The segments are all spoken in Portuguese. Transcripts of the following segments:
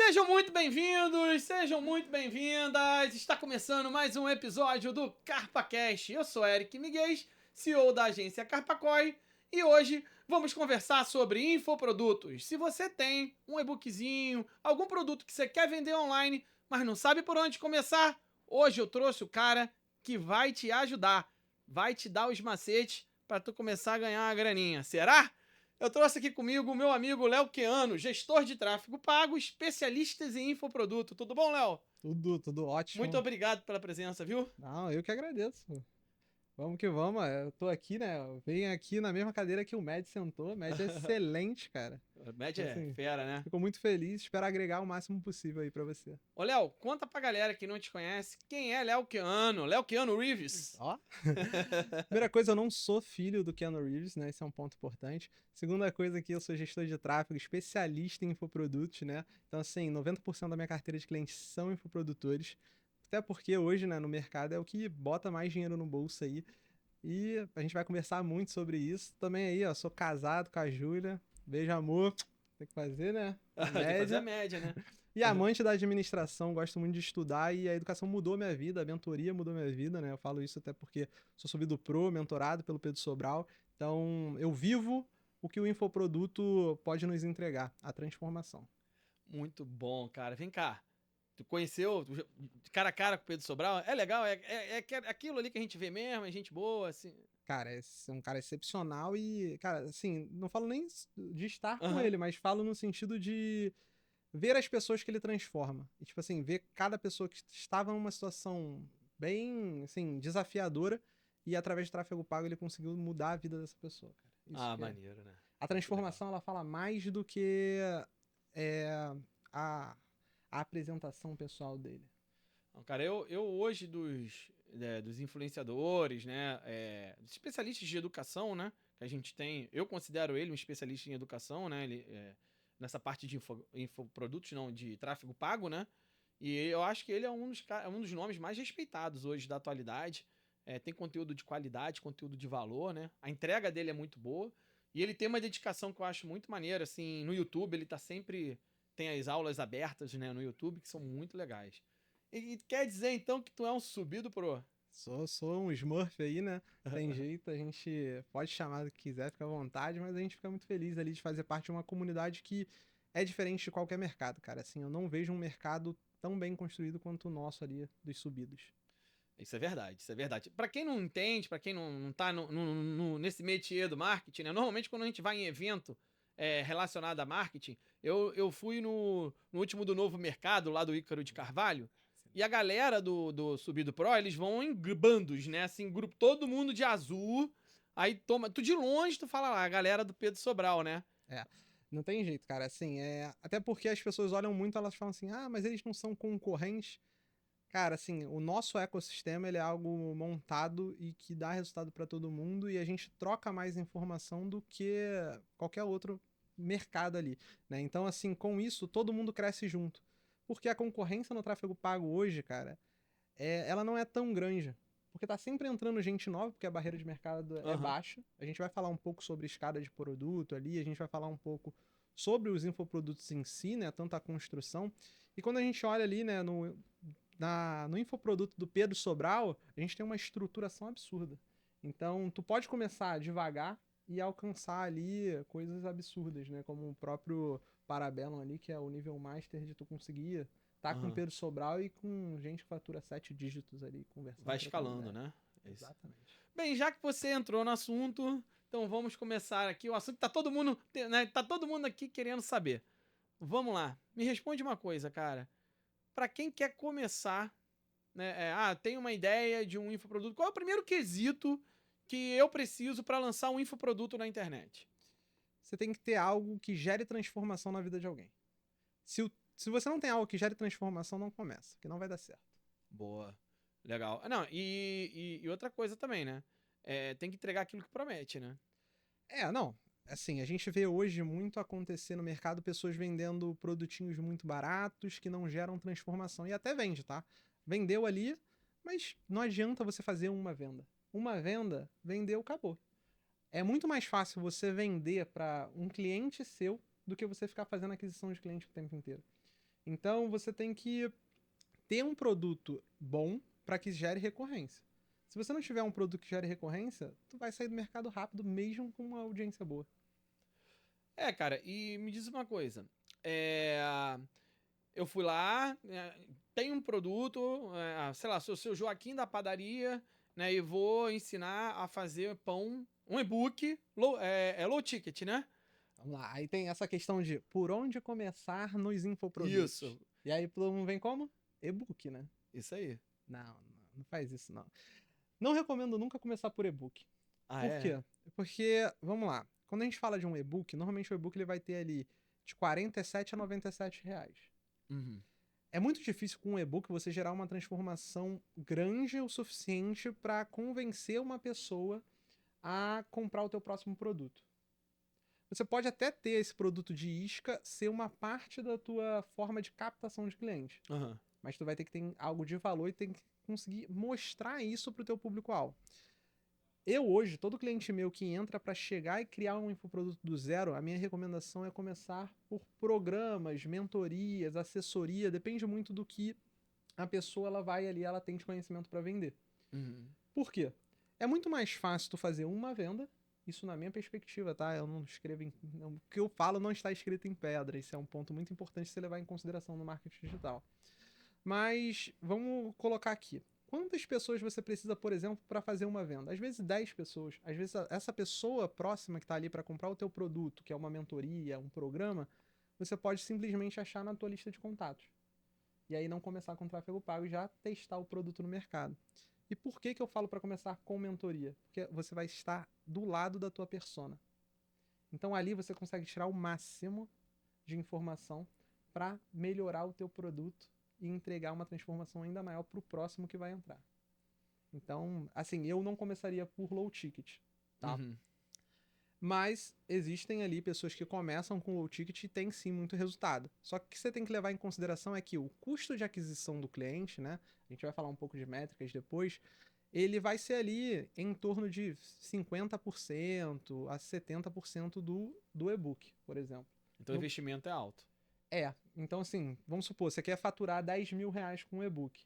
Sejam muito bem-vindos, sejam muito bem-vindas. Está começando mais um episódio do CarpaCast. Eu sou Eric Miguel, CEO da agência CarpaCoy, e hoje vamos conversar sobre infoprodutos. Se você tem um e-bookzinho, algum produto que você quer vender online, mas não sabe por onde começar, hoje eu trouxe o cara que vai te ajudar, vai te dar os macetes para tu começar a ganhar uma graninha. Será? Eu trouxe aqui comigo o meu amigo Léo Queano, gestor de tráfego pago, especialista em infoproduto. Tudo bom, Léo? Tudo Muito ótimo. obrigado pela presença, viu? Não, eu que agradeço. Vamos que vamos. Eu tô aqui, né? Eu venho aqui na mesma cadeira que o Med sentou. O Med é excelente, cara. A média Então, é assim, fera, né? fico muito feliz. Espero agregar o máximo possível aí pra você. Ô, Léo, conta pra galera que não te conhece quem é Léo Queano. Léo Queano Reeves. Ó. Primeira coisa, eu não sou filho do Keanu Reeves, né? Esse é um ponto importante. Segunda coisa que eu sou gestor de tráfego, especialista em infoprodutos, né? Então, assim, 90% da minha carteira de clientes são infoprodutores. Até porque hoje, né, no mercado é o que bota mais dinheiro no bolso aí. E a gente vai conversar muito sobre isso. Também aí, ó, sou casado com a Júlia. Beijo, amor. Tem que fazer, né? A Tem que fazer a média. média, né? E amante da administração, gosto muito de estudar e a educação mudou minha vida, a mentoria mudou minha vida, né? Eu falo isso até porque sou subido pro, mentorado pelo Pedro Sobral. Então, eu vivo o que o infoproduto pode nos entregar, a transformação. Muito bom, cara. Vem cá. Tu conheceu cara a cara com o Pedro Sobral? É legal, é aquilo ali que a gente vê mesmo, é gente boa, assim. Cara, é um cara excepcional e, cara, assim, não falo nem de estar com Aham. ele, mas falo no sentido de ver as pessoas que ele transforma. E, tipo assim, ver cada pessoa que estava numa situação bem, assim, desafiadora e através de tráfego pago ele conseguiu mudar a vida dessa pessoa, cara. Isso Ah, que é. maneiro, né? A Que legal. transformação, ela fala mais do que é, a, a apresentação pessoal dele. Não, cara, eu hoje dos influenciadores, né, dos especialistas de educação, né, que a gente tem, eu considero ele um especialista em educação, né, nessa parte de infoprodutos, não, de tráfego pago, né, e eu acho que ele é um dos nomes mais respeitados hoje da atualidade. Tem conteúdo de qualidade, conteúdo de valor, né, a entrega dele é muito boa, e ele tem uma dedicação que eu acho muito maneira, assim, no YouTube, ele tá sempre, tem as aulas abertas, né, no YouTube, que são muito legais. E quer dizer então que tu é um subido pro. Sou um Smurf aí, né? Tem jeito, a gente pode chamar do que quiser, fica à vontade, mas a gente fica muito feliz ali de fazer parte de uma comunidade que é diferente de qualquer mercado, cara. Assim, eu não vejo um mercado tão bem construído quanto o nosso ali dos subidos. Isso é verdade, isso é verdade. Pra quem não entende, pra quem não tá nesse métier do marketing, né? Normalmente quando a gente vai em evento relacionado a marketing, eu fui no último do Novo Mercado, lá do Ícaro de Carvalho, e a galera do Subido Pro, eles vão em bandos, né? Assim, grupo, todo mundo de azul. Aí toma. Tu de longe, tu fala lá, a galera do Pedro Sobral, né? É, não tem jeito, cara. Assim, até porque as pessoas olham muito, elas falam assim: "Ah, mas eles não são concorrentes". Cara, assim, o nosso ecossistema ele é algo montado e que dá resultado para todo mundo e a gente troca mais informação do que qualquer outro mercado ali, né? Então, assim, com isso todo mundo cresce junto. Porque a concorrência no tráfego pago hoje, cara, ela não é tão grande. Porque tá sempre entrando gente nova, porque a barreira de mercado é Aham. baixa. A gente vai falar um pouco sobre escada de produto ali, a gente vai falar um pouco sobre os infoprodutos em si, né? Tanto a construção. E quando a gente olha ali, né, no infoproduto do Pedro Sobral, a gente tem uma estruturação absurda. Então, tu pode começar devagar e alcançar ali coisas absurdas, né? Como o próprio Parabellum ali, que é o nível master de tu conseguir tá com Aham. Pedro Sobral e com gente que fatura 7 dígitos ali, conversando, Vai trocando escalando, ideia. né? É isso. Exatamente. Bem, já que você entrou no assunto, então vamos começar aqui. O assunto que tá todo mundo, né, tá todo mundo aqui querendo saber. Vamos lá. Me responde uma coisa, cara. Pra quem quer começar, né? Tem uma ideia de um infoproduto. Qual é o primeiro quesito que eu preciso pra lançar um infoproduto na internet? Você tem que ter algo que gere transformação na vida de alguém. Se você não tem algo que gere transformação, não começa, que não vai dar certo. Boa. Legal. Não, e outra coisa também, né? Tem que entregar aquilo que promete, né? Não. Assim, a gente vê hoje muito acontecer no mercado pessoas vendendo produtinhos muito baratos que não geram transformação. E até vende, tá? Vendeu ali, mas não adianta você fazer uma venda. Uma venda, vendeu, acabou. É muito mais fácil você vender para um cliente seu do que você ficar fazendo aquisição de cliente o tempo inteiro. Então, você tem que ter um produto bom para que gere recorrência. Se você não tiver um produto que gere recorrência, tu vai sair do mercado rápido mesmo com uma audiência boa. Cara, e me diz uma coisa. É, eu fui lá, tem um produto, sei lá, sou o seu Joaquim da padaria, né? E vou ensinar a fazer pão, um e-book, low ticket, né? Vamos lá. Aí tem essa questão de por onde começar nos infoprodutos. Isso. E aí todo mundo vem como? E-book, né? Isso aí. Não faz isso, não. Não recomendo nunca começar por e-book. Por É? quê? Porque, vamos lá, quando a gente fala de um e-book, normalmente o e-book ele vai ter ali de 47 a 97 reais. Uhum. É muito difícil com um e-book você gerar uma transformação grande o suficiente para convencer uma pessoa a comprar o teu próximo produto. Você pode até ter esse produto de isca ser uma parte da tua forma de captação de cliente. Uhum. Mas tu vai ter que ter algo de valor e tem que conseguir mostrar isso pro teu público-alvo. Eu hoje, todo cliente meu que entra para chegar e criar um infoproduto do zero, a minha recomendação é começar por programas, mentorias, assessoria, depende muito do que a pessoa ela vai ali, ela tem de conhecimento para vender. Uhum. Por quê? É muito mais fácil tu fazer uma venda, isso na minha perspectiva, tá? Eu não escrevo o que eu falo não está escrito em pedra, isso é um ponto muito importante você levar em consideração no marketing digital. Mas vamos colocar aqui. Quantas pessoas você precisa, por exemplo, para fazer uma venda? Às vezes 10 pessoas. Às vezes essa pessoa próxima que está ali para comprar o teu produto, que é uma mentoria, um programa, você pode simplesmente achar na tua lista de contatos. E aí não começar com tráfego pago e já testar o produto no mercado. E por que eu falo para começar com mentoria? Porque você vai estar do lado da tua persona. Então ali você consegue tirar o máximo de informação para melhorar o teu produto e entregar uma transformação ainda maior para o próximo que vai entrar. Então, assim, eu não começaria por low ticket, tá? Uhum. Mas existem ali pessoas que começam com low ticket e tem sim muito resultado. Só que o que você tem que levar em consideração é que o custo de aquisição do cliente, né? A gente vai falar um pouco de métricas depois. Ele vai ser ali em torno de 50% a 70% do e-book, por exemplo. Então o investimento é alto. Então assim, vamos supor, você quer faturar 10 mil reais com um e-book.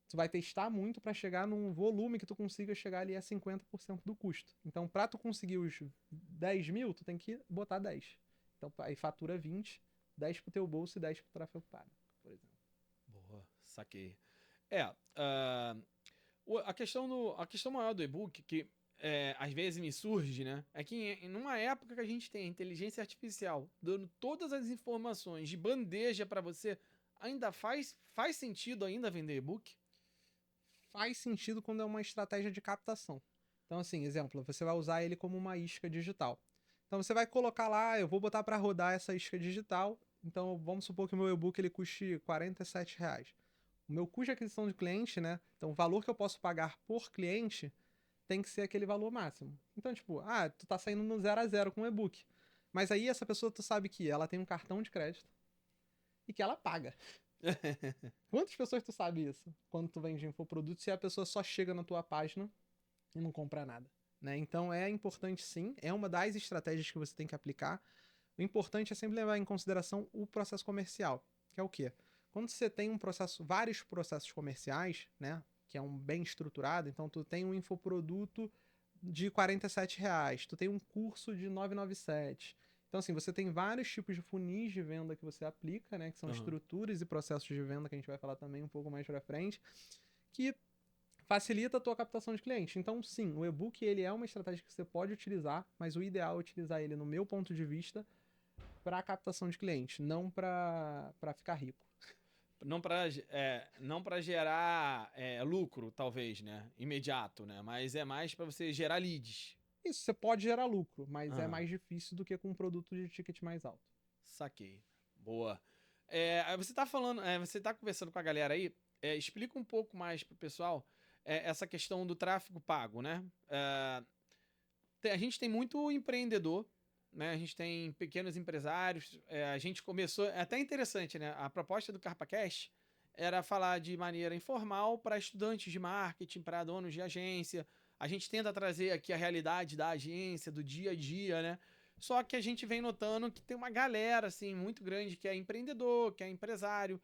Tu vai testar muito para chegar num volume que tu consiga chegar ali a 50% do custo. Então, para tu conseguir os 10 mil, tu tem que botar 10. Então, aí fatura 20, 10 pro teu bolso e 10 pro tráfego pago, por exemplo. Boa, saquei. A questão maior do e-book, que às vezes me surge, né? É que numa época que a gente tem a inteligência artificial dando todas as informações de bandeja para você, ainda faz sentido ainda vender e-book? Faz sentido quando é uma estratégia de captação. Então, assim, exemplo, você vai usar ele como uma isca digital. Então, você vai colocar lá, eu vou botar para rodar essa isca digital. Então, vamos supor que o meu e-book ele custe R$ 47 reais. O meu custo de aquisição de cliente, né? Então, o valor que eu posso pagar por cliente tem que ser aquele valor máximo. Então, tipo, tu tá saindo no 0 a 0 com o e-book. Mas aí essa pessoa, tu sabe que ela tem um cartão de crédito e que ela paga. Quantas pessoas tu sabe isso? Quando tu vende infoproduto, se a pessoa só chega na tua página e não compra nada, né? Então é importante sim, é uma das estratégias que você tem que aplicar. O importante é sempre levar em consideração o processo comercial, que é o quê? Quando você tem vários processos comerciais, né, que é um bem estruturado, então tu tem um infoproduto de R$ 47 reais, tu tem um curso de 997. Então, assim, você tem vários tipos de funis de venda que você aplica, né? Que são estruturas e processos de venda, que a gente vai falar também um pouco mais pra frente, que facilita a tua captação de cliente. Então, sim, o e-book ele é uma estratégia que você pode utilizar, mas o ideal é utilizar ele, no meu ponto de vista, para captação de cliente, não para ficar rico. Não para gerar lucro, talvez, né? Imediato, né? Mas é mais para você gerar leads. Isso, você pode gerar lucro, mas é mais difícil do que com um produto de ticket mais alto. Saquei. Boa. Você tá falando, você tá conversando com a galera aí, explica um pouco mais pro pessoal essa questão do tráfego pago, né? A gente tem muito empreendedor, né? A gente tem pequenos empresários, a gente começou, é até interessante, né? A proposta do CarpaCast era falar de maneira informal para estudantes de marketing, para donos de agência. A gente tenta trazer aqui a realidade da agência, do dia a dia, né? Só que a gente vem notando que tem uma galera, assim, muito grande que é empreendedor, que é empresário,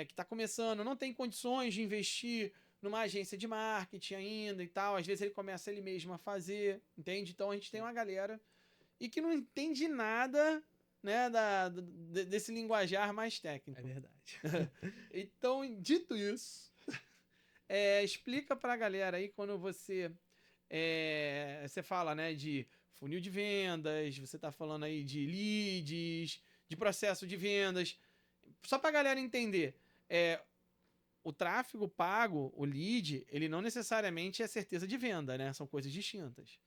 que está começando, não tem condições de investir numa agência de marketing ainda e tal. Às vezes ele começa ele mesmo a fazer, entende? Então a gente tem uma galera e que não entende nada, né, desse linguajar mais técnico. É verdade. Então, dito isso, explica pra galera aí quando você fala, né, de funil de vendas, você tá falando aí de leads, de processo de vendas. Só pra galera entender, o tráfego pago, o lead, ele não necessariamente é certeza de venda, né? São coisas distintas.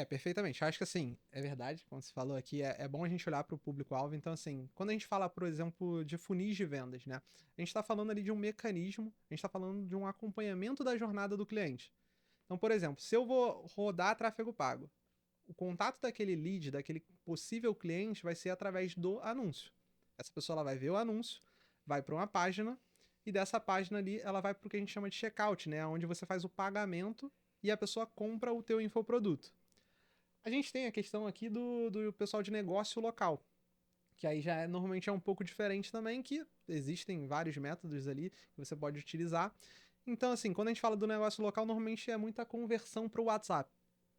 Perfeitamente. Acho que assim, é verdade, como você falou aqui, é bom a gente olhar para o público-alvo. Então, assim, quando a gente fala, por exemplo, de funis de vendas, né? A gente está falando ali de um mecanismo, a gente está falando de um acompanhamento da jornada do cliente. Então, por exemplo, se eu vou rodar tráfego pago, o contato daquele lead, daquele possível cliente, vai ser através do anúncio. Essa pessoa ela vai ver o anúncio, vai para uma página, e dessa página ali ela vai para o que a gente chama de checkout, né? Onde você faz o pagamento e a pessoa compra o teu infoproduto. A gente tem a questão aqui do pessoal de negócio local, que aí já normalmente é um pouco diferente também, que existem vários métodos ali que você pode utilizar. Então, assim, quando a gente fala do negócio local, normalmente é muita conversão para o WhatsApp.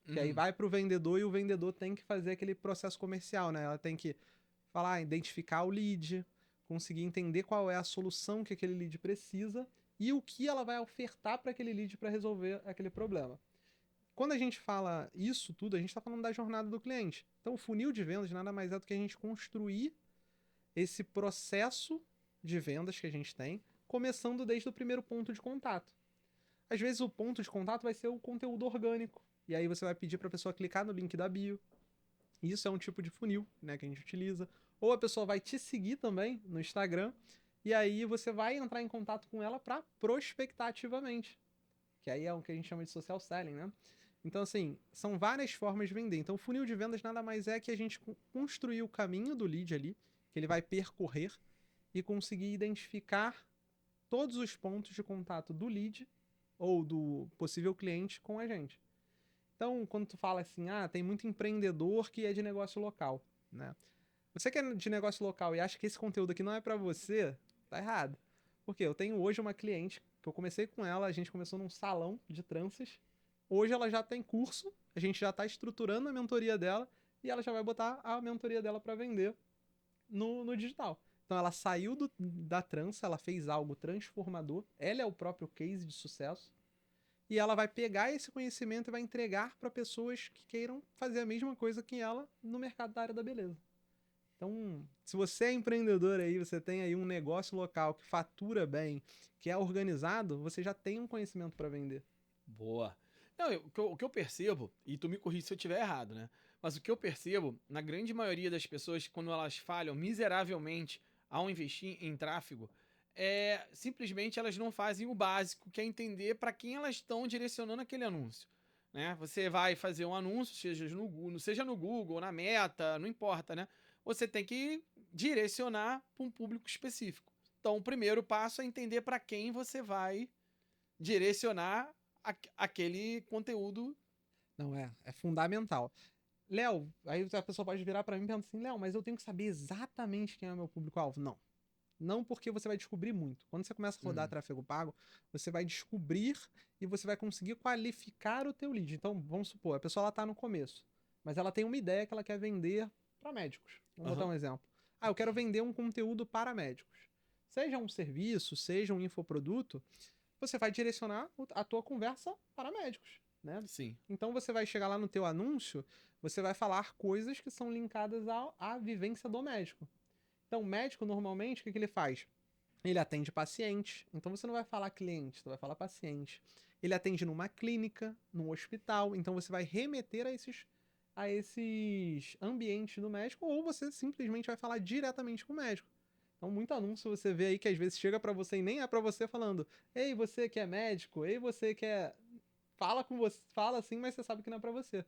Que aí vai para o vendedor e o vendedor tem que fazer aquele processo comercial, né? Ela tem que falar, identificar o lead, conseguir entender qual é a solução que aquele lead precisa e o que ela vai ofertar para aquele lead para resolver aquele problema. Quando a gente fala isso tudo, a gente está falando da jornada do cliente. Então, o funil de vendas nada mais é do que a gente construir esse processo de vendas que a gente tem, começando desde o primeiro ponto de contato. Às vezes, o ponto de contato vai ser o conteúdo orgânico. E aí você vai pedir para a pessoa clicar no link da bio. Isso é um tipo de funil, né, que a gente utiliza. Ou a pessoa vai te seguir também no Instagram. E aí você vai entrar em contato com ela para prospectar ativamente. Que aí é o que a gente chama de social selling, né? Então, assim, são várias formas de vender. Então, o funil de vendas nada mais é que a gente construir o caminho do lead ali, que ele vai percorrer, e conseguir identificar todos os pontos de contato do lead ou do possível cliente com a gente. Então, quando tu fala assim, tem muito empreendedor que é de negócio local, né? Você que é de negócio local e acha que esse conteúdo aqui não é para você, tá errado. Porque eu tenho hoje uma cliente que eu comecei com ela, a gente começou num salão de tranças. Hoje ela já tem curso, a gente já está estruturando a mentoria dela e ela já vai botar a mentoria dela para vender no digital. Então ela saiu da trança, ela fez algo transformador, ela é o próprio case de sucesso e ela vai pegar esse conhecimento e vai entregar para pessoas que queiram fazer a mesma coisa que ela no mercado da área da beleza. Então, se você é empreendedor aí, você tem aí um negócio local que fatura bem, que é organizado, você já tem um conhecimento para vender. Boa. Não, o que eu percebo, e tu me corrige se eu estiver errado, né? Mas o que eu percebo, na grande maioria das pessoas, quando elas falham miseravelmente ao investir em tráfego, simplesmente elas não fazem o básico, que é entender para quem elas estão direcionando aquele anúncio. Né? Você vai fazer um anúncio, seja no Google, na Meta, não importa, né? Você tem que direcionar para um público específico. Então, o primeiro passo é entender para quem você vai direcionar aquele conteúdo. Não, é fundamental. Léo, aí a pessoa pode virar para mim e pensar assim, Léo, mas eu tenho que saber exatamente quem é o meu público-alvo. Não. Não, porque você vai descobrir muito. Quando você começa a rodar tráfego pago, você vai descobrir e você vai conseguir qualificar o teu lead. Então, vamos supor, a pessoa está no começo, mas ela tem uma ideia que ela quer vender para médicos. Vamos botar um exemplo. Eu quero vender um conteúdo para médicos. Seja um serviço, seja um infoproduto, você vai direcionar a tua conversa para médicos, né? Sim. Então você vai chegar lá no teu anúncio, você vai falar coisas que são linkadas à vivência do médico. Então, o médico, normalmente, o que ele faz? Ele atende paciente. Então, você não vai falar cliente, você vai falar paciente. Ele atende numa clínica, num hospital. Então, você vai remeter a esses ambientes do médico ou você simplesmente vai falar diretamente com o médico. Então, muito anúncio você vê aí que às vezes chega para você e nem é para você falando: ei, você que é médico, ei, você que é... Fala com você, fala assim, mas você sabe que não é para você.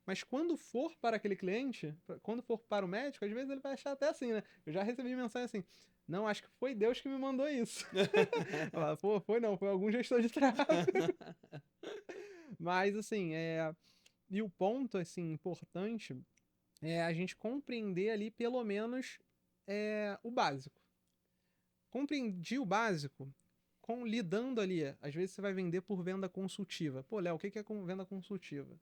Mas quando for para aquele cliente, quando for para o médico, às vezes ele vai achar até assim, né? Eu já recebi mensagem assim, não, acho que foi Deus que me mandou isso. Pô, foi não, foi algum gestor de tráfego. Mas, assim, e o ponto, assim, importante é a gente compreender ali pelo menos o básico. Compreendi o básico, lidando ali. Às vezes você vai vender por venda consultiva. Pô, Léo, o que é venda consultiva?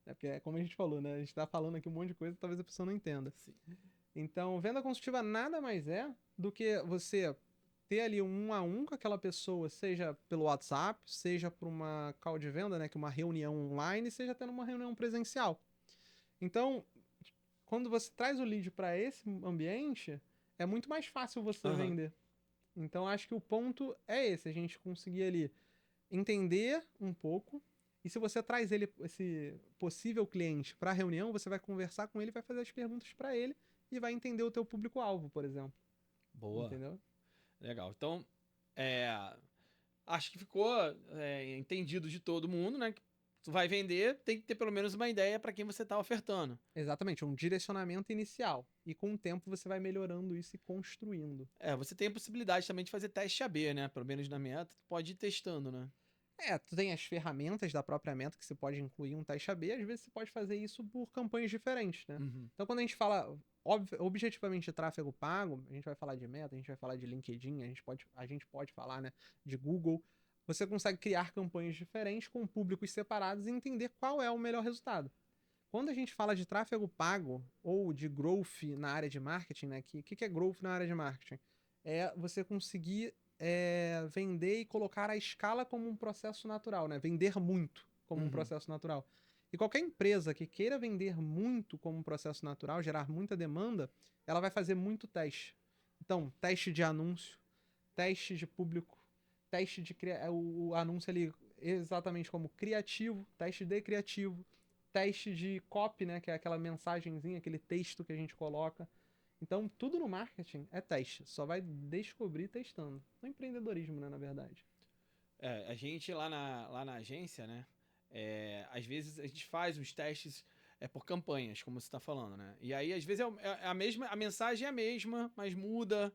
Porque é como a gente falou, né? A gente tá falando aqui um monte de coisa que talvez a pessoa não entenda. Sim. Então, venda consultiva nada mais é do que você ter ali um a um com aquela pessoa, seja pelo WhatsApp, seja por uma call de venda, né? Que é uma reunião online, seja até numa reunião presencial. Então, quando você traz o lead para esse ambiente, é muito mais fácil você vender. Então, acho que o ponto é esse, a gente conseguir ali entender um pouco. E se você traz esse possível cliente para a reunião, você vai conversar com ele, vai fazer as perguntas para ele e vai entender o teu público-alvo, por exemplo. Boa. Entendeu? Legal. Então, acho que ficou entendido de todo mundo, né? Que tu vai vender, tem que ter pelo menos uma ideia para quem você está ofertando. Exatamente, um direcionamento inicial. E com o tempo você vai melhorando isso e construindo. Você tem a possibilidade também de fazer teste AB, né? Pelo menos na meta, tu pode ir testando, né? Tu tem as ferramentas da própria meta que você pode incluir um teste AB, às vezes você pode fazer isso por campanhas diferentes, né? Uhum. Então quando a gente fala objetivamente de tráfego pago, a gente vai falar de meta, a gente vai falar de LinkedIn, a gente pode falar, né, de Google. Você consegue criar campanhas diferentes com públicos separados e entender qual é o melhor resultado. Quando a gente fala de tráfego pago ou de growth na área de marketing, né? O que é growth na área de marketing? É você conseguir vender e colocar a escala como um processo natural, né? Vender muito como um processo natural. E qualquer empresa que queira vender muito como um processo natural, gerar muita demanda, ela vai fazer muito teste. Então, teste de anúncio, teste de público, teste de o anúncio ali exatamente como criativo, teste de criativo, teste de copy, né, que é aquela mensagenzinha, aquele texto que a gente coloca. Então, tudo no marketing é teste. Só vai descobrir testando. No empreendedorismo, né, na verdade. A gente lá na agência, né? Às vezes a gente faz uns testes por campanhas, como você está falando, né? E aí, às vezes, a mesma, a mensagem é a mesma, mas muda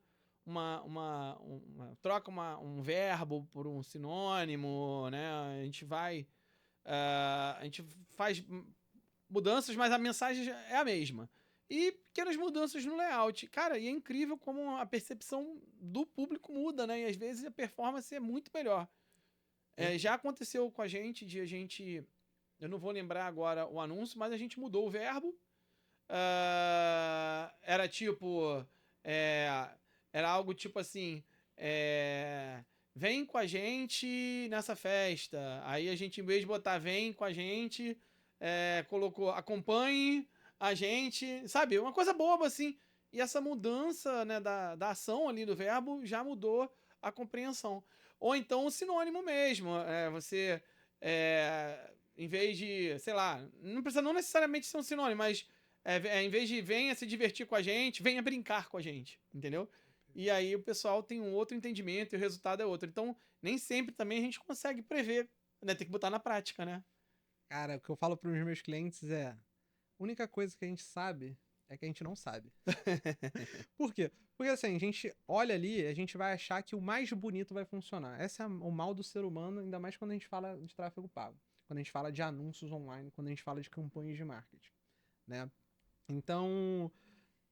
troca um verbo por um sinônimo, né? A gente faz mudanças, mas a mensagem é a mesma. E pequenas mudanças no layout. Cara, e é incrível como a percepção do público muda, né? E às vezes a performance é muito melhor. Já aconteceu com a gente de a gente. Eu não vou lembrar agora o anúncio, mas a gente mudou o verbo. Era tipo. Era algo tipo assim. Vem com a gente nessa festa. Aí a gente, em vez de botar vem com a gente, colocou acompanhe a gente. Sabe? Uma coisa boba assim. E essa mudança, né, da ação ali do verbo já mudou a compreensão. Ou então o sinônimo mesmo. Você, em vez de, sei lá, não precisa não necessariamente ser um sinônimo, mas em vez de venha se divertir com a gente, venha brincar com a gente, entendeu? E aí o pessoal tem um outro entendimento e o resultado é outro. Então, nem sempre também a gente consegue prever, né? Tem que botar na prática, né? Cara, o que eu falo para os meus clientes é: a única coisa que a gente sabe é que a gente não sabe. Por quê? Porque assim, a gente olha ali, a gente vai achar que o mais bonito vai funcionar. Esse é o mal do ser humano, ainda mais quando a gente fala de tráfego pago. Quando a gente fala de anúncios online, quando a gente fala de campanhas de marketing, né? Então,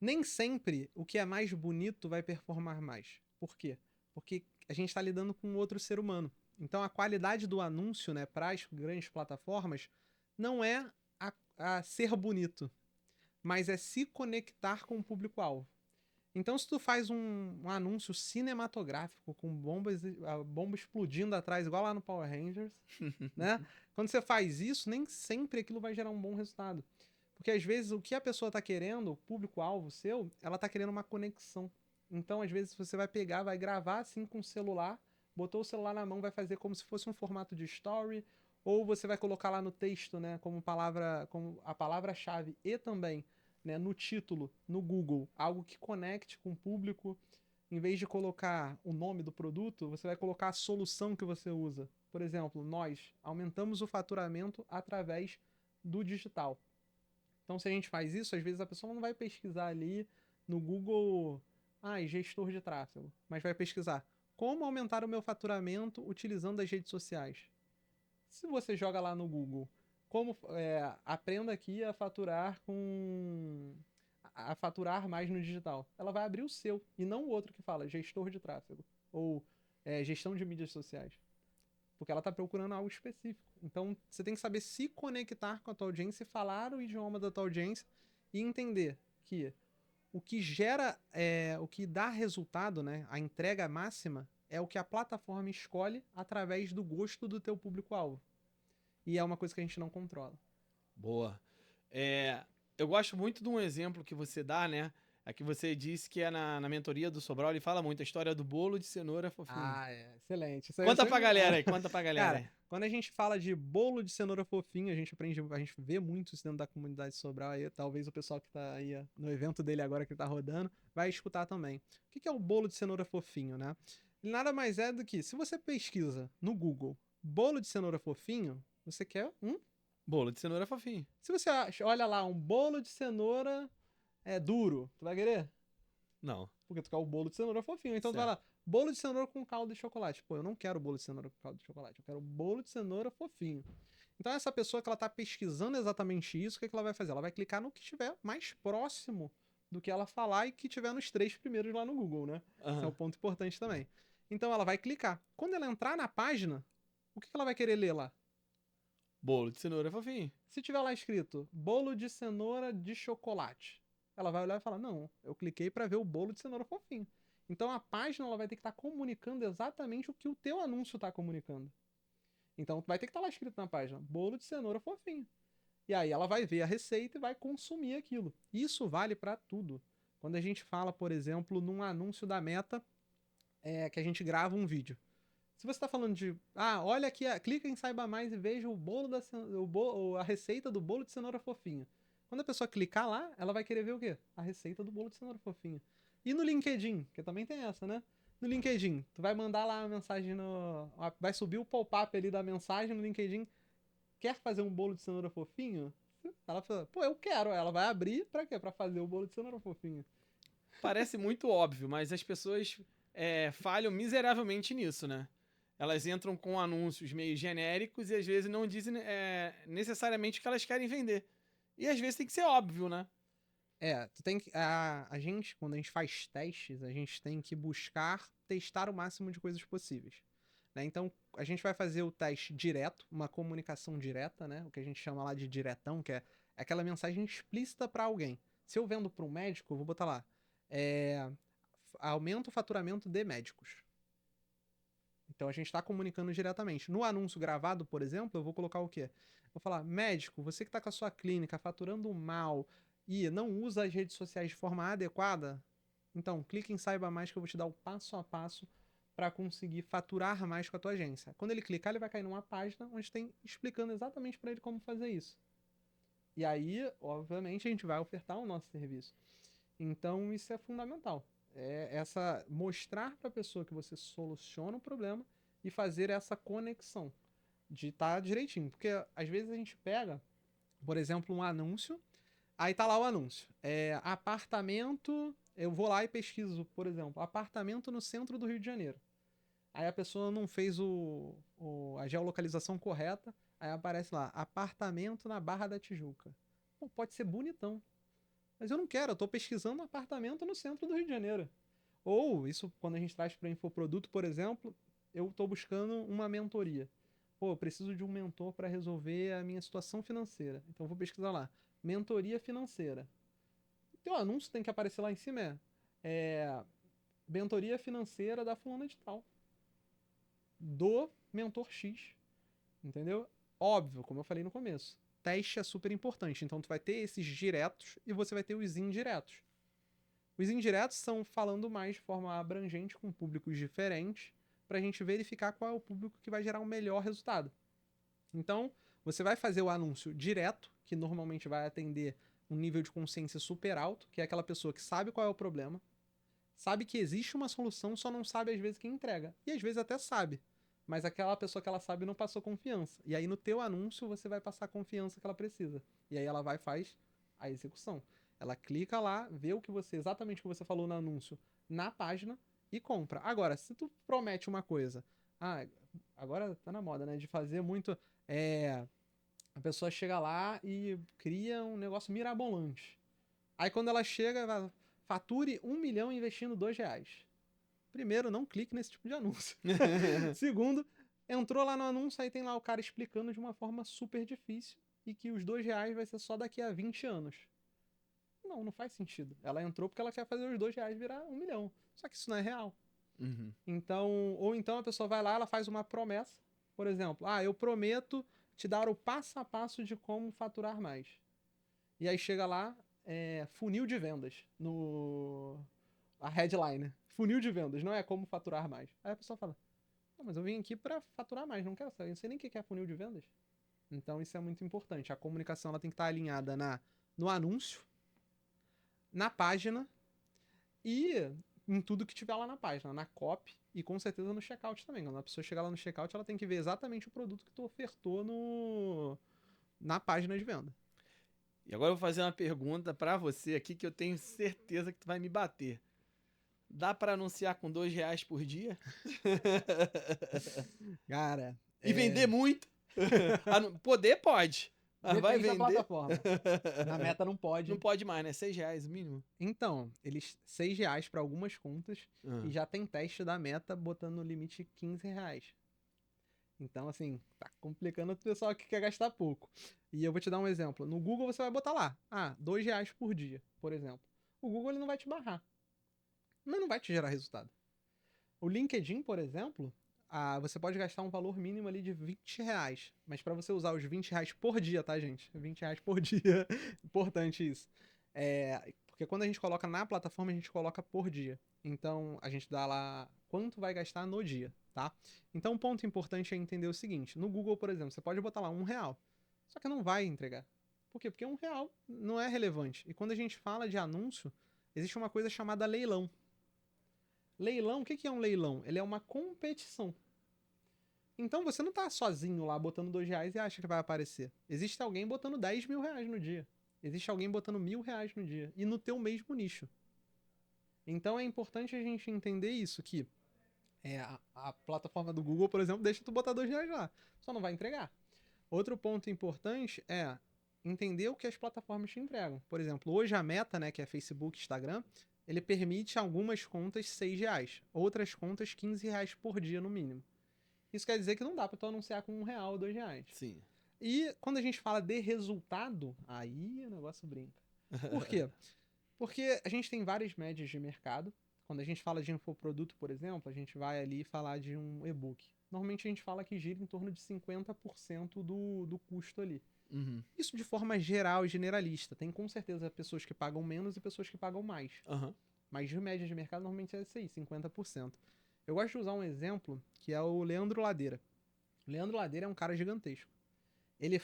nem sempre o que é mais bonito vai performar mais. Por quê? Porque a gente está lidando com outro ser humano. Então, a qualidade do anúncio, né, para as grandes plataformas não é a ser bonito, mas é se conectar com o público-alvo. Então, se tu faz um anúncio cinematográfico com a bomba explodindo atrás, igual lá no Power Rangers, né? Quando você faz isso, nem sempre aquilo vai gerar um bom resultado. Porque às vezes o que a pessoa tá querendo, o público-alvo seu, ela tá querendo uma conexão. Então, às vezes, você vai pegar, vai gravar assim com o celular, botou o celular na mão, vai fazer como se fosse um formato de story, ou você vai colocar lá no texto, né, como a palavra-chave e também, né, no título, no Google, algo que conecte com o público. Em vez de colocar o nome do produto, você vai colocar a solução que você usa. Por exemplo, nós aumentamos o faturamento através do digital. Então, se a gente faz isso, às vezes a pessoa não vai pesquisar ali no Google, gestor de tráfego, mas vai pesquisar como aumentar o meu faturamento utilizando as redes sociais. Se você joga lá no Google aprenda aqui a faturar a faturar mais no digital. Ela vai abrir o seu e não o outro que fala gestor de tráfego ou gestão de mídias sociais. Porque ela está procurando algo específico. Então, você tem que saber se conectar com a tua audiência, falar o idioma da tua audiência e entender que o que gera, o que dá resultado, né, a entrega máxima, é o que a plataforma escolhe através do gosto do teu público-alvo. E é uma coisa que a gente não controla. Boa. Eu gosto muito de um exemplo que você dá, né? É que você disse que é na mentoria do Sobral, ele fala muito a história do bolo de cenoura fofinho. Excelente. Conta pra galera aí, conta pra galera aí. Cara, quando a gente fala de bolo de cenoura fofinho, a gente vê muito isso dentro da comunidade Sobral aí. Talvez o pessoal que tá aí no evento dele agora que tá rodando vai escutar também. O que é o bolo de cenoura fofinho, né? Ele nada mais é do que, se você pesquisa no Google bolo de cenoura fofinho, você quer um bolo de cenoura fofinho. Se você olha lá um bolo de cenoura duro, tu vai querer? Não. Porque tu quer o bolo de cenoura fofinho. Então certo. tu vai lá, bolo de cenoura com caldo de chocolate. Pô, eu não quero bolo de cenoura com caldo de chocolate, eu quero bolo de cenoura fofinho. Então essa pessoa que ela tá pesquisando exatamente isso, o que ela vai fazer? Ela vai clicar no que estiver mais próximo do que ela falar e que tiver nos 3 primeiros lá no Google, né? Uhum. Esse é um ponto importante também. Então ela vai clicar. Quando ela entrar na página, o que ela vai querer ler lá? Bolo de cenoura fofinho. Se tiver lá escrito bolo de cenoura de chocolate, ela vai olhar e falar, não, eu cliquei para ver o bolo de cenoura fofinho. Então a página ela vai ter que estar comunicando exatamente o que o teu anúncio está comunicando. Então vai ter que estar lá escrito na página, bolo de cenoura fofinho. E aí ela vai ver a receita e vai consumir aquilo. Isso vale para tudo. Quando a gente fala, por exemplo, num anúncio da Meta, que a gente grava um vídeo. Se você está falando de, olha aqui, clica em Saiba Mais e veja a receita do bolo de cenoura fofinho. Quando a pessoa clicar lá, ela vai querer ver o quê? A receita do bolo de cenoura fofinho. E no LinkedIn, que também tem essa, né? No LinkedIn, tu vai mandar lá a mensagem vai subir o pop-up ali da mensagem no LinkedIn. Quer fazer um bolo de cenoura fofinho? Ela fala, pô, eu quero. Ela vai abrir pra quê? Pra fazer o bolo de cenoura fofinho. Parece muito óbvio, mas as pessoas falham miseravelmente nisso, né? Elas entram com anúncios meio genéricos e às vezes não dizem necessariamente o que elas querem vender. E às vezes tem que ser óbvio, né? Tu tem que. A gente, quando a gente faz testes, a gente tem que buscar testar o máximo de coisas possíveis. Né? Então, a gente vai fazer o teste direto, uma comunicação direta, né? O que a gente chama lá de diretão, que é aquela mensagem explícita para alguém. Se eu vendo para um médico, eu vou botar lá. Aumenta o faturamento de médicos. Então a gente está comunicando diretamente. No anúncio gravado, por exemplo, eu vou colocar o quê? Vou falar, médico, você que está com a sua clínica faturando mal e não usa as redes sociais de forma adequada, então clique em Saiba Mais que eu vou te dar o passo a passo para conseguir faturar mais com a tua agência. Quando ele clicar, ele vai cair numa página onde tem explicando exatamente para ele como fazer isso. E aí, obviamente, a gente vai ofertar o nosso serviço. Então isso é fundamental. Mostrar para a pessoa que você soluciona o problema e fazer essa conexão de estar direitinho. Porque às vezes a gente pega, por exemplo, um anúncio, aí tá lá o anúncio. Apartamento, eu vou lá e pesquiso, por exemplo, apartamento no centro do Rio de Janeiro. Aí a pessoa não fez a geolocalização correta, aí aparece lá, apartamento na Barra da Tijuca. Pô, pode ser bonitão. Mas eu não quero, eu tô pesquisando um apartamento no centro do Rio de Janeiro. Ou, isso quando a gente traz para infoproduto, por exemplo, eu tô buscando uma mentoria. Pô, eu preciso de um mentor para resolver a minha situação financeira. Então eu vou pesquisar lá, mentoria financeira. O teu anúncio tem que aparecer lá em cima, mentoria financeira da fulana de tal. Do mentor X. Entendeu? Óbvio, como eu falei no começo. Teste é super importante. Então tu vai ter esses diretos e você vai ter os indiretos. Os indiretos são falando mais de forma abrangente com públicos diferentes para a gente verificar qual é o público que vai gerar o melhor resultado. Então, você vai fazer o anúncio direto, que normalmente vai atender um nível de consciência super alto, que é aquela pessoa que sabe qual é o problema, sabe que existe uma solução, só não sabe às vezes quem entrega. E às vezes até sabe, mas aquela pessoa que ela sabe não passou confiança. E aí no teu anúncio você vai passar a confiança que ela precisa. E aí ela vai e faz a execução. Ela clica lá, vê exatamente o que você falou no anúncio na página e compra. Agora, se tu promete uma coisa, agora tá na moda, né, de fazer muito A pessoa chega lá e cria um negócio mirabolante. Aí quando ela chega, ela fature 1 milhão investindo R$ 2. Primeiro, não clique nesse tipo de anúncio. Segundo, entrou lá no anúncio, aí tem lá o cara explicando de uma forma super difícil e que os R$ 2 vai ser só daqui a 20 anos. Não, não faz sentido. Ela entrou porque ela quer fazer os R$ 2 virar 1 milhão. Só que isso não é real. Uhum. Então, ou então a pessoa vai lá, ela faz uma promessa. Por exemplo, eu prometo te dar o passo a passo de como faturar mais. E aí chega lá, funil de vendas a headline. Funil de vendas, não é como faturar mais. Aí a pessoa fala, mas eu vim aqui para faturar mais, não quero saber, não sei nem o que é funil de vendas. Então isso é muito importante. A comunicação ela tem que estar alinhada no anúncio, na página e em tudo que tiver lá na página, na copy e com certeza no checkout também. Quando a pessoa chegar lá no checkout, ela tem que ver exatamente o produto que tu ofertou na página de venda. E agora eu vou fazer uma pergunta pra você aqui que eu tenho certeza que tu vai me bater. Dá pra anunciar com R$ 2 por dia? Cara, E vender muito? Poder pode. Mas vai depende da vender? plataforma. Na Meta não pode. Não pode mais, né? R$ 6 o mínimo. Então, eles R$ 6 para algumas contas Ah. e já tem teste da Meta botando no limite R$ 15. Então, assim, tá complicando o pessoal que quer gastar pouco. E eu vou te dar um exemplo. No Google você vai botar lá, R$ 2 por dia, por exemplo. O Google ele não vai te barrar, mas não vai te gerar resultado. O LinkedIn, por exemplo, você pode gastar um valor mínimo ali de R$ 20. Mas para você usar os R$ 20 por dia, tá, gente? R$ 20 por dia. Importante isso. Porque quando a gente coloca na plataforma, a gente coloca por dia. Então, a gente dá lá quanto vai gastar no dia, tá? Então, um ponto importante é entender o seguinte. No Google, por exemplo, você pode botar lá R$ 1. Só que não vai entregar. Por quê? Porque R$ 1 não é relevante. E quando a gente fala de anúncio, existe uma coisa chamada leilão. Leilão, o que é um leilão? Ele é uma competição. Então você não tá sozinho lá botando R$ 2 e acha que vai aparecer. Existe alguém botando R$ 10.000 no dia. Existe alguém botando R$ 1.000 no dia. E no teu mesmo nicho. Então é importante a gente entender isso, que a plataforma do Google, por exemplo, deixa tu botar R$ 2 lá. Só não vai entregar. Outro ponto importante é entender o que as plataformas te entregam. Por exemplo, hoje a Meta, né, que é Facebook, Instagram, ele permite algumas contas R$ 6, outras contas R$ 15 por dia no mínimo. Isso quer dizer que não dá pra tu anunciar com R$ 1 ou R$ 2. Sim. E quando a gente fala de resultado, aí o negócio brinca. Por quê? Porque a gente tem várias médias de mercado. Quando a gente fala de infoproduto, por exemplo, a gente vai ali falar de um e-book. Normalmente a gente fala que gira em torno de 50% do custo ali. Uhum. Isso de forma geral e generalista. Tem com certeza pessoas que pagam menos e pessoas que pagam mais. Uhum. Mas de média de mercado normalmente é isso aí, 50%. Eu gosto de usar um exemplo que é o Leandro Ladeira. O Leandro Ladeira é um cara gigantesco. Ele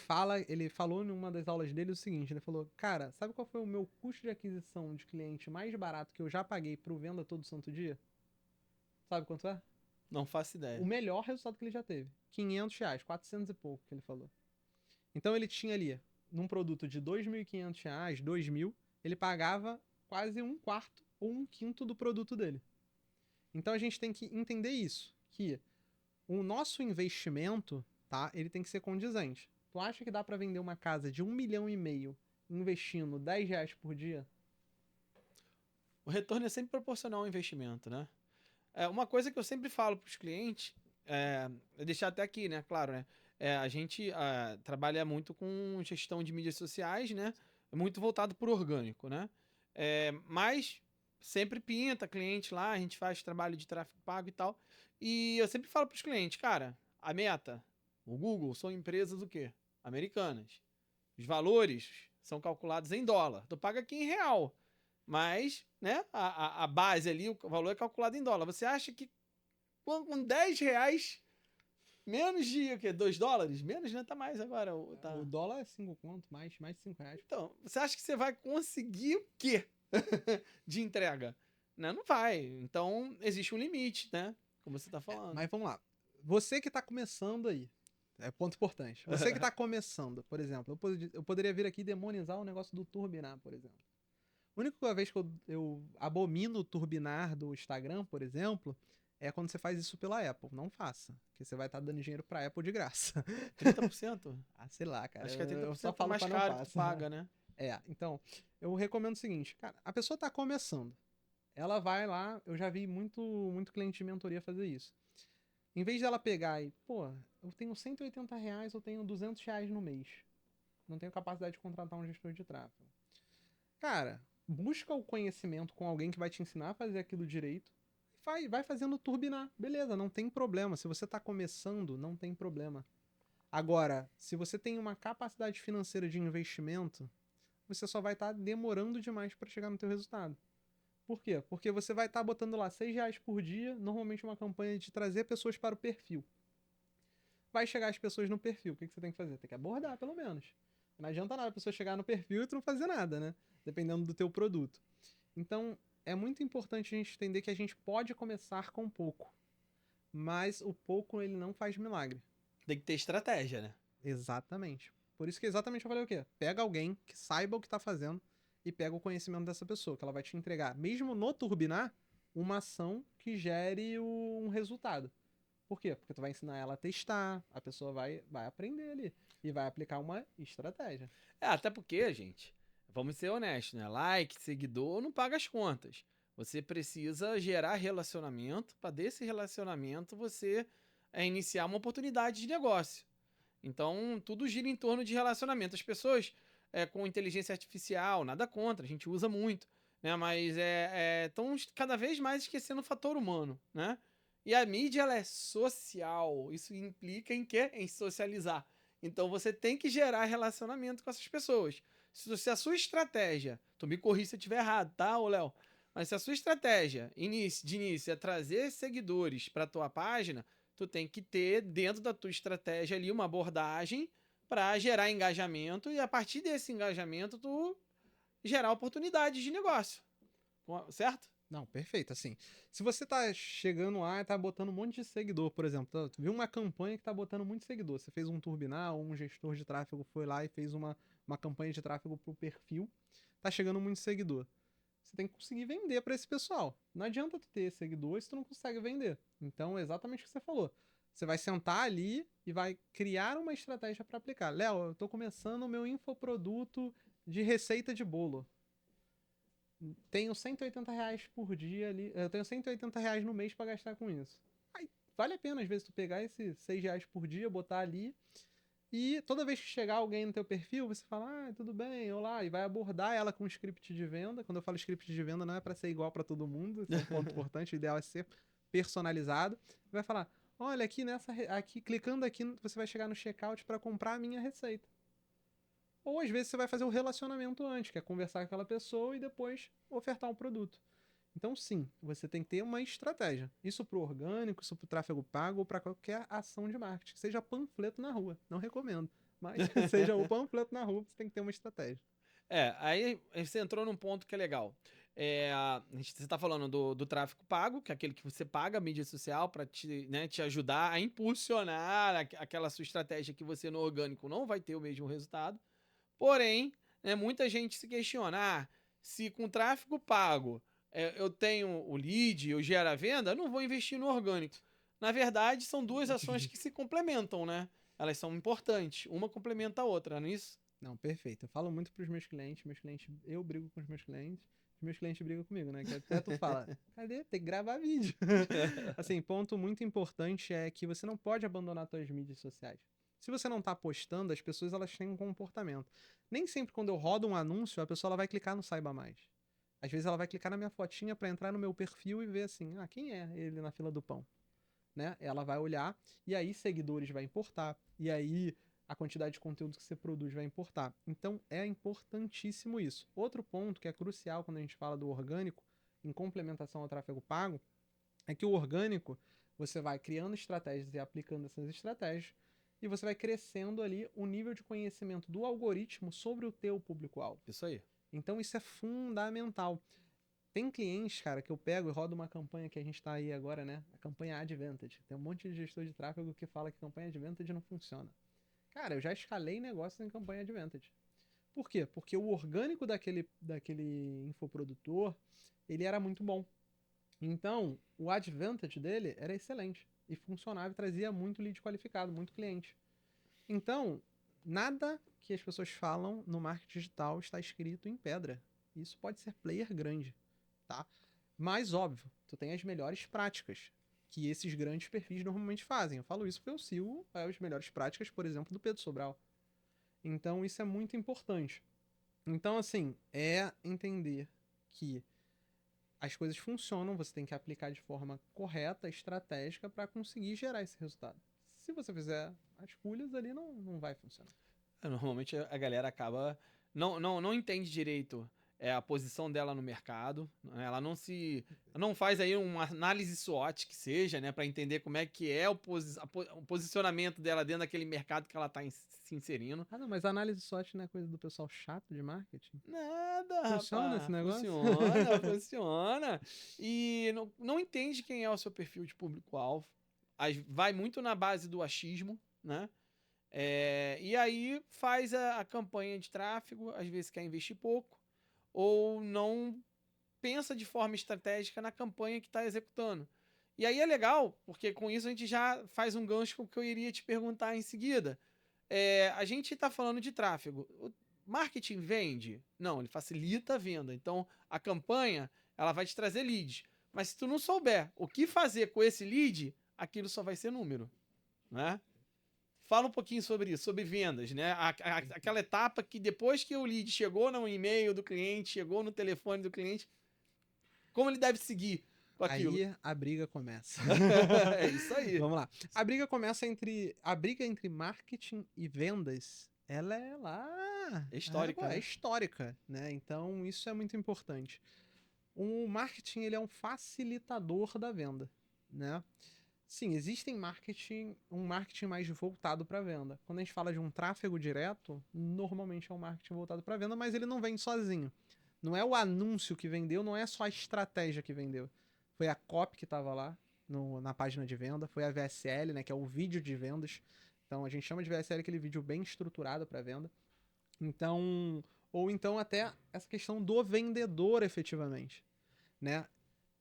falou numa das aulas dele o seguinte, ele falou, cara, sabe qual foi o meu custo de aquisição de cliente mais barato que eu já paguei pro Venda Todo Santo Dia? Sabe quanto é? Não faço ideia. O melhor resultado que ele já teve. R$ 500, 400 e pouco que ele falou. Então ele tinha ali, num produto de R$ 2.500, 2.000, ele pagava quase um quarto ou um quinto do produto dele. Então a gente tem que entender isso, que o nosso investimento, tá, ele tem que ser condizente. Tu acha que dá pra vender uma casa de 1,5 milhão investindo R$ 10 por dia? O retorno é sempre proporcional ao investimento, né? Uma coisa que eu sempre falo para os clientes, deixar até aqui, né? Claro, né? A gente trabalha muito com gestão de mídias sociais, né? Muito voltado para o orgânico, né? Mas sempre pinta cliente lá, a gente faz trabalho de tráfego pago e tal. E eu sempre falo para os clientes, cara, a Meta, o Google, são empresas o quê? Americanas. Os valores são calculados em dólar. Tu paga aqui em real. Mas, né, a base ali, o valor é calculado em dólar. Você acha que com R$ 10, menos de o quê? $2? Menos, né? Tá mais agora. Tá... O dólar é 5 conto, mais de R$ 5. Então, você acha que você vai conseguir o quê de entrega? Não vai. Então, existe um limite, né? Como você tá falando. Mas vamos lá. Você que tá começando aí, é ponto importante. Você que tá começando, por exemplo, eu poderia vir aqui demonizar o negócio do turbinar, por exemplo. A única vez que eu abomino o turbinar do Instagram, por exemplo, é quando você faz isso pela Apple. Não faça, porque você vai estar dando dinheiro pra Apple de graça. 30%? Ah, sei lá, cara. Acho que é Eu só 30% falo mais pra não caro que tu faça. paga, né? Então, eu recomendo o seguinte, cara, a pessoa tá começando. Ela vai lá, eu já vi muito cliente de mentoria fazer isso. Em vez dela pegar e, pô, eu tenho R$ 180, eu tenho R$ 200 no mês. Não tenho capacidade de contratar um gestor de tráfego. Cara, busca o conhecimento com alguém que vai te ensinar a fazer aquilo direito. Vai fazendo turbinar. Beleza, não tem problema. Se você tá começando, não tem problema. Agora, se você tem uma capacidade financeira de investimento, você só vai estar demorando demais para chegar no teu resultado. Por quê? Porque você vai estar botando lá R$ 6 por dia, normalmente uma campanha de trazer pessoas para o perfil. Vai chegar as pessoas no perfil, o que você tem que fazer? Tem que abordar, pelo menos. Não adianta nada a pessoa chegar no perfil e tu não fazer nada, né? Dependendo do teu produto. Então, é muito importante a gente entender que a gente pode começar com pouco, mas o pouco ele não faz milagre. Tem que ter estratégia, né? Exatamente. Por isso que exatamente eu falei o quê? Pega alguém que saiba o que tá fazendo e pega o conhecimento dessa pessoa, que ela vai te entregar, mesmo no turbinar, uma ação que gere um resultado. Por quê? Porque tu vai ensinar ela a testar, a pessoa vai aprender ali e vai aplicar uma estratégia. Até porque, gente, vamos ser honestos, né? Like, seguidor não paga as contas. Você precisa gerar relacionamento para desse relacionamento você iniciar uma oportunidade de negócio. Então, tudo gira em torno de relacionamento. As pessoas com inteligência artificial, nada contra, a gente usa muito, né? Mas estão cada vez mais esquecendo o fator humano, né? E a mídia, ela é social. Isso implica em quê? Em socializar. Então, você tem que gerar relacionamento com essas pessoas. Se a sua estratégia, tu me corrija se eu estiver errado, tá, ô Léo? Mas se a sua estratégia de início é trazer seguidores para tua página, tu tem que ter dentro da tua estratégia ali uma abordagem para gerar engajamento e a partir desse engajamento tu gerar oportunidades de negócio, certo? Não, perfeito. Assim, se você tá chegando lá e tá botando um monte de seguidor, por exemplo, tu viu uma campanha que tá botando muito seguidor, você fez um turbinar ou um gestor de tráfego foi lá e fez uma campanha de tráfego pro perfil, tá chegando muito seguidor. Você tem que conseguir vender para esse pessoal. Não adianta tu ter seguidores se tu não consegue vender. Então, é exatamente o que você falou. Você vai sentar ali e vai criar uma estratégia para aplicar. Léo, eu tô começando o meu infoproduto de receita de bolo. Tenho R$ 180 por dia ali. Eu tenho R$ 180 no mês para gastar com isso. Aí, vale a pena, às vezes, tu pegar esses R$ 6 por dia, botar ali. E toda vez que chegar alguém no teu perfil, você fala, tudo bem, olá, e vai abordar ela com um script de venda. Quando eu falo script de venda, não é para ser igual para todo mundo, isso é um ponto importante, o ideal é ser personalizado. Vai falar, olha, aqui, clicando aqui, você vai chegar no checkout para comprar a minha receita. Ou às vezes você vai fazer o relacionamento antes, que é conversar com aquela pessoa e depois ofertar um produto. Então, sim, você tem que ter uma estratégia. Isso para o orgânico, isso para o tráfego pago ou para qualquer ação de marketing. Seja panfleto na rua. Não recomendo. Mas seja o panfleto na rua, você tem que ter uma estratégia. Aí você entrou num ponto que é legal. Você está falando do tráfego pago, que é aquele que você paga a mídia social para te ajudar a impulsionar aquela sua estratégia que você no orgânico não vai ter o mesmo resultado. Porém, né, muita gente se questiona: se com tráfego pago eu tenho o lead, eu gero a venda, eu não vou investir no orgânico. Na verdade, são duas ações que se complementam, né? Elas são importantes, uma complementa a outra, não é isso? Não, perfeito. Eu falo muito pros meus clientes, eu brigo com os meus clientes brigam comigo, né? Que até tu fala, cadê? Tem que gravar vídeo. Assim, ponto muito importante é que você não pode abandonar suas mídias sociais. Se você não tá postando, as pessoas elas têm um comportamento. Nem sempre quando eu rodo um anúncio, a pessoa ela vai clicar no Saiba Mais. Às vezes ela vai clicar na minha fotinha para entrar no meu perfil e ver assim, quem é ele na fila do pão? Né? Ela vai olhar e aí seguidores vai importar. E aí a quantidade de conteúdo que você produz vai importar. Então é importantíssimo isso. Outro ponto que é crucial quando a gente fala do orgânico, em complementação ao tráfego pago, é que o orgânico você vai criando estratégias e aplicando essas estratégias e você vai crescendo ali o nível de conhecimento do algoritmo sobre o teu público-alvo. Isso aí. Então isso é fundamental. Tem clientes, cara, que eu pego e rodo uma campanha que a gente tá aí agora, né? A campanha Advantage. Tem um monte de gestor de tráfego que fala que campanha Advantage não funciona. Cara, eu já escalei negócios em campanha Advantage. Por quê? Porque o orgânico daquele infoprodutor, ele era muito bom. Então, o advantage dele era excelente. E funcionava e trazia muito lead qualificado, muito cliente. Então, nada que as pessoas falam no marketing digital está escrito em pedra. Isso pode ser player grande, tá? Mas, óbvio, tu tem as melhores práticas que esses grandes perfis normalmente fazem. Eu falo isso porque eu sigo as melhores práticas, por exemplo, do Pedro Sobral. Então, isso é muito importante. Então, assim, é entender que as coisas funcionam, você tem que aplicar de forma correta, estratégica, para conseguir gerar esse resultado. Se você fizer as pulhas ali, não vai funcionar. Normalmente a galera acaba. Não entende direito a posição dela no mercado. Né? Ela não faz aí uma análise SWOT que seja, né? Para entender como é que é o posicionamento dela dentro daquele mercado que ela está se inserindo. Ah, não, mas a análise SWOT não é coisa do pessoal chato de marketing? Nada, Funciona esse rapaz. negócio? Funciona, funciona. E não entende quem é o seu perfil de público-alvo. Vai muito na base do achismo, né? E aí faz a campanha de tráfego, às vezes quer investir pouco, ou não pensa de forma estratégica na campanha que está executando. E aí é legal, porque com isso a gente já faz um gancho com o que eu iria te perguntar em seguida. A gente está falando de tráfego. O marketing vende? Não, ele facilita a venda. Então a campanha ela vai te trazer lead. Mas se tu não souber o que fazer com esse lead, aquilo só vai ser número, né? Fala um pouquinho sobre isso, sobre vendas, né? Aquela etapa que depois que o lead chegou no e-mail do cliente, chegou no telefone do cliente, como ele deve seguir com aquilo? Aí a briga começa. É isso aí. Vamos lá. A briga começa a briga entre marketing e vendas, ela é lá, É histórica, é né? histórica, né? Então isso é muito importante. O marketing ele é um facilitador da venda, né? Sim, existem um marketing mais voltado para venda. Quando a gente fala de um tráfego direto, normalmente é um marketing voltado para venda, mas ele não vem sozinho. Não é o anúncio que vendeu, não é só a estratégia que vendeu. Foi a copy que estava lá na página de venda, foi a VSL, né, que é o vídeo de vendas. Então a gente chama de VSL aquele vídeo bem estruturado para venda. Então, ou então até essa questão do vendedor efetivamente, né?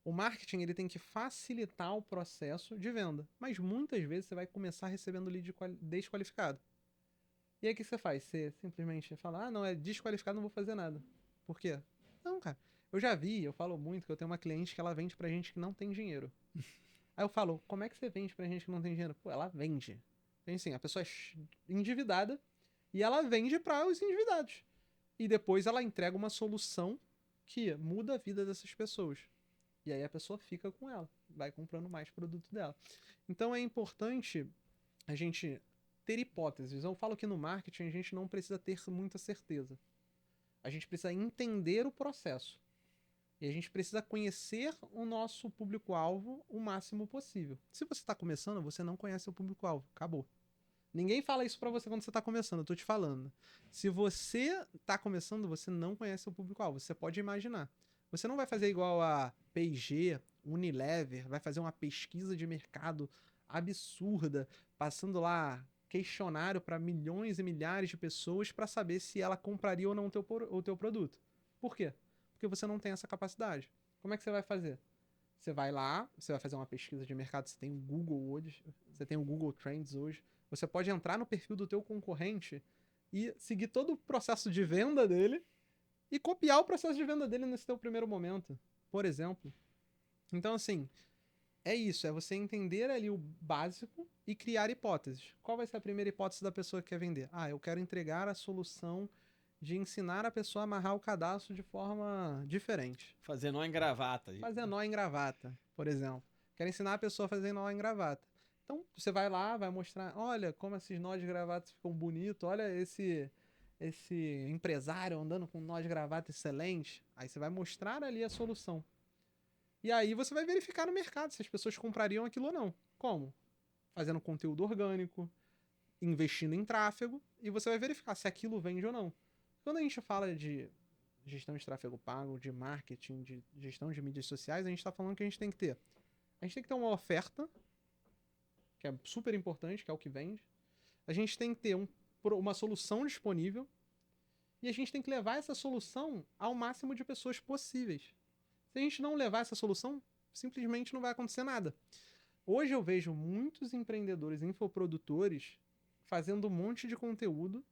O marketing ele tem que facilitar o processo de venda, mas muitas vezes você vai começar recebendo lead desqualificado. E aí o que você faz? Você simplesmente fala, ah, não, é desqualificado, não vou fazer nada. Por quê? Não, cara. Eu falo muito que eu tenho uma cliente que ela vende pra gente que não tem dinheiro. Aí eu falo, como é que você vende pra gente que não tem dinheiro? Pô, ela vende. Então, assim, a pessoa é endividada e ela vende para os endividados. E depois ela entrega uma solução que muda a vida dessas pessoas. E aí a pessoa fica com ela, vai comprando mais produto dela. Então é importante a gente ter hipóteses. Eu falo que no marketing a gente não precisa ter muita certeza. A gente precisa entender o processo. E a gente precisa conhecer o nosso público-alvo o máximo possível. Se você está começando, você não conhece o público-alvo. Acabou. Ninguém fala isso para você quando você está começando, eu tô te falando. Se você está começando, você não conhece o público-alvo. Você pode imaginar. Você não vai fazer igual a P&G, Unilever, vai fazer uma pesquisa de mercado absurda, passando lá questionário para milhões e milhares de pessoas para saber se ela compraria ou não o teu produto. Por quê? Porque você não tem essa capacidade. Como é que você vai fazer? Você vai lá, você vai fazer uma pesquisa de mercado, você tem o Google hoje, você tem o Google Trends hoje, você pode entrar no perfil do teu concorrente e seguir todo o processo de venda dele e copiar o processo de venda dele nesse teu primeiro momento, por exemplo. Então, assim, é isso, é você entender ali o básico e criar hipóteses. Qual vai ser a primeira hipótese da pessoa que quer vender? Ah, eu quero entregar a solução de ensinar a pessoa a amarrar o cadastro de forma diferente. Fazer nó em gravata. Fazer nó em gravata, por exemplo. Quero ensinar a pessoa a fazer nó em gravata. Então, você vai lá, vai mostrar, olha como esses nós de gravata ficam bonitos, olha esse empresário andando com nó de gravata excelente. Aí você vai mostrar ali a solução. E aí você vai verificar no mercado se as pessoas comprariam aquilo ou não. Como? Fazendo conteúdo orgânico, investindo em tráfego, e você vai verificar se aquilo vende ou não. Quando a gente fala de gestão de tráfego pago, de marketing, de gestão de mídias sociais, a gente está falando que a gente tem que ter. A gente tem que ter uma oferta, que é super importante, que é o que vende. A gente tem que ter uma solução disponível. E a gente tem que levar essa solução ao máximo de pessoas possíveis. Se a gente não levar essa solução, simplesmente não vai acontecer nada. Hoje eu vejo muitos empreendedores, infoprodutores, fazendo um monte de conteúdo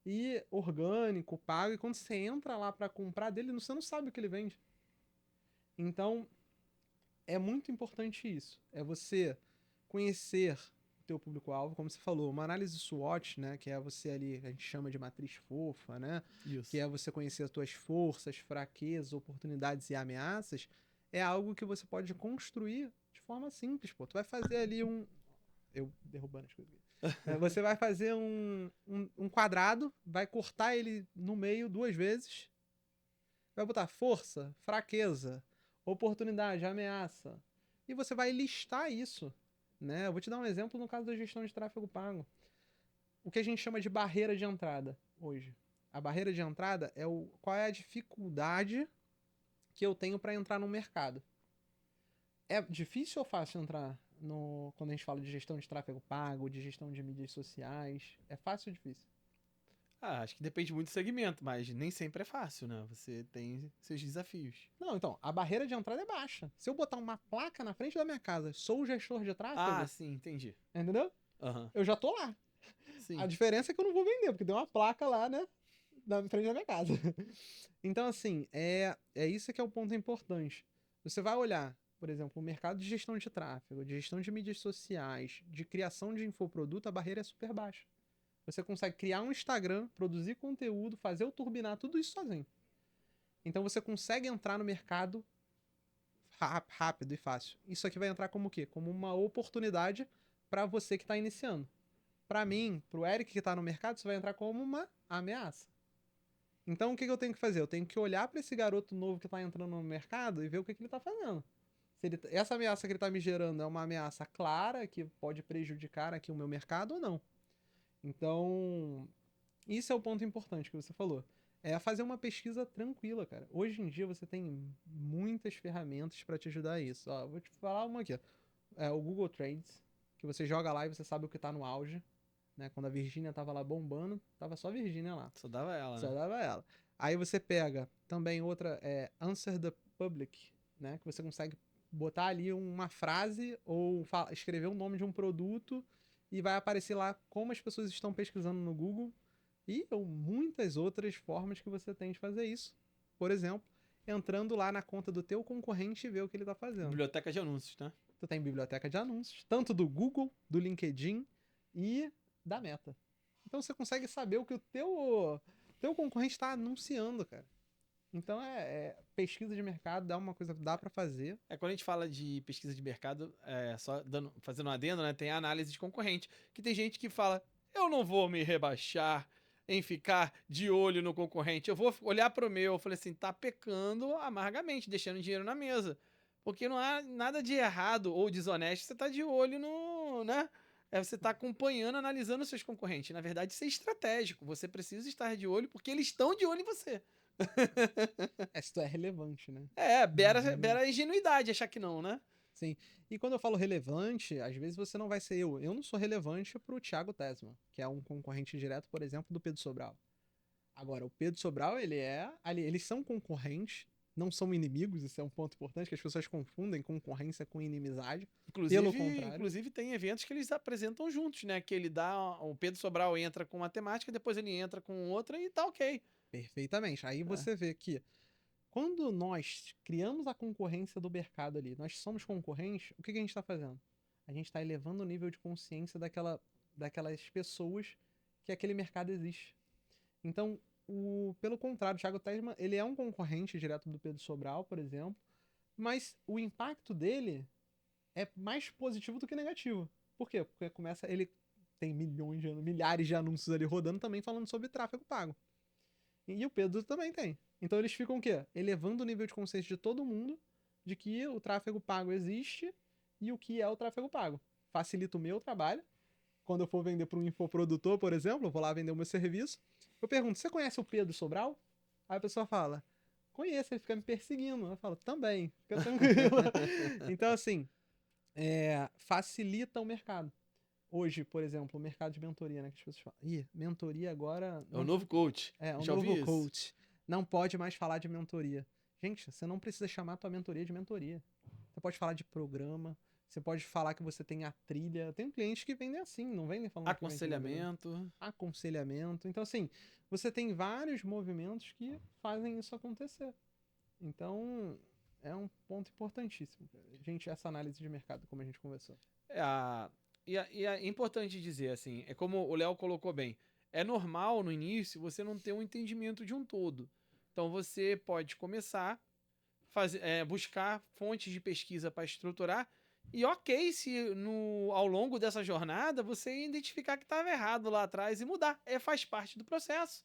e orgânico, pago, e quando você entra lá para comprar dele, você não sabe o que ele vende. Então, é muito importante isso. É você conhecer o teu público-alvo, como você falou, uma análise SWOT, né, que é você ali, a gente chama de matriz fofa, né, Isso. que é você conhecer as tuas forças, fraquezas, oportunidades e ameaças, é algo que você pode construir de forma simples, pô. Tu vai fazer ali eu derrubando as coisas aqui. Você vai fazer um quadrado, vai cortar ele no meio 2 vezes, vai botar força, fraqueza, oportunidade, ameaça. E você vai listar isso, né? Eu vou te dar um exemplo no caso da gestão de tráfego pago. O que a gente chama de barreira de entrada hoje. A barreira de entrada é qual é a dificuldade que eu tenho para entrar no mercado. É difícil ou fácil entrar quando a gente fala de gestão de tráfego pago, de gestão de mídias sociais? É fácil ou difícil? Acho que depende muito do segmento, mas nem sempre é fácil, né? Você tem seus desafios. Não, então, a barreira de entrada é baixa. Se eu botar uma placa na frente da minha casa, sou o gestor de tráfego, Sim, entendi. entendeu? Aham. Eu já tô lá. Sim. A diferença é que eu não vou vender, porque tem uma placa lá, né? Na frente da minha casa. Então, assim, é isso que é o ponto importante. Você vai olhar, por exemplo, o mercado de gestão de tráfego, de gestão de mídias sociais, de criação de infoproduto, a barreira é super baixa. Você consegue criar um Instagram, produzir conteúdo, fazer o turbinar, tudo isso sozinho. Então você consegue entrar no mercado rápido e fácil. Isso aqui vai entrar como o quê? Como uma oportunidade para você que está iniciando. Para mim, para o Eric que está no mercado, isso vai entrar como uma ameaça. Então, o que eu tenho que fazer? Eu tenho que olhar para esse garoto novo que está entrando no mercado e ver o que ele está fazendo. Se essa ameaça que ele está me gerando é uma ameaça clara que pode prejudicar aqui o meu mercado ou não. Então, isso é o ponto importante que você falou. É fazer uma pesquisa tranquila, cara. Hoje em dia você tem muitas ferramentas para te ajudar a isso. Ó, vou te falar uma aqui. É o Google Trends, que você joga lá e você sabe o que tá no auge. Né? Quando a Virgínia tava lá bombando, tava só a Virgínia lá. Só dava ela, Só né? dava ela. Aí você pega também outra, Answer the Public, né? Que você consegue botar ali uma frase ou escrever o nome de um produto e vai aparecer lá como as pessoas estão pesquisando no Google e ou muitas outras formas que você tem de fazer isso. Por exemplo, entrando lá na conta do teu concorrente e ver o que ele está fazendo. Biblioteca de anúncios, né? Tu tem biblioteca de anúncios, tanto do Google, do LinkedIn e da Meta. Então você consegue saber o que o teu concorrente está anunciando, cara. Então pesquisa de mercado, dá para fazer. Quando a gente fala de pesquisa de mercado, fazendo um adendo, né? Tem a análise de concorrente. Que tem gente que fala, eu não vou me rebaixar em ficar de olho no concorrente. Eu vou olhar pro meu. Eu falei assim, tá pecando amargamente, deixando dinheiro na mesa. Porque não há nada de errado ou desonesto, você tá de olho no, né? Você tá acompanhando, analisando os seus concorrentes. Na verdade, isso é estratégico. Você precisa estar de olho porque eles estão de olho em você. Isso é relevante, né? Beira a ingenuidade achar que não, né? Sim. E quando eu falo relevante, às vezes você não vai ser eu. Eu não sou relevante pro Thiago Tesman, que é um concorrente direto, por exemplo, do Pedro Sobral. Agora, o Pedro Sobral, eles são concorrentes, não são inimigos, isso é um ponto importante, que as pessoas confundem concorrência com inimizade. Pelo contrário. Inclusive, tem eventos que eles apresentam juntos, né? Que ele dá. O Pedro Sobral entra com uma temática, depois ele entra com outra e tá ok. Perfeitamente. Aí você vê que quando nós criamos a concorrência do mercado ali, nós somos concorrentes, o que a gente está fazendo? A gente está elevando o nível de consciência daquelas pessoas que aquele mercado existe. Então, pelo contrário, o Thiago Tesman, ele é um concorrente direto do Pedro Sobral, por exemplo, mas o impacto dele é mais positivo do que negativo. Por quê? Porque ele tem milhares de anúncios ali rodando também falando sobre tráfego pago. E o Pedro também tem. Então eles ficam o quê? Elevando o nível de consciência de todo mundo de que o tráfego pago existe e o que é o tráfego pago. Facilita o meu trabalho. Quando eu for vender para um infoprodutor, por exemplo, eu vou lá vender o meu serviço. Eu pergunto, você conhece o Pedro Sobral? Aí a pessoa fala, conheço, ele fica me perseguindo. Eu falo, também, fica tranquilo. Então, assim, facilita o mercado. Hoje, por exemplo, o mercado de mentoria, né? Que as pessoas falam, mentoria agora... É o novo coach. O Já novo ouvi coach. Não pode mais falar de mentoria. Gente, você não precisa chamar a tua mentoria de mentoria. você pode falar de programa, você pode falar que você tem a trilha. Tem clientes que vendem assim, não vendem falando que vende programa. Aconselhamento. Aconselhamento. Então, assim, você tem vários movimentos que fazem isso acontecer. Então, é um ponto importantíssimo. Gente, essa análise de mercado, como a gente conversou. E é importante dizer, assim, é como o Léo colocou bem, é normal no início você não ter um entendimento de um todo. Então você pode começar buscar fontes de pesquisa para estruturar. E ok, se ao longo dessa jornada você identificar que estava errado lá atrás e mudar. Faz parte do processo.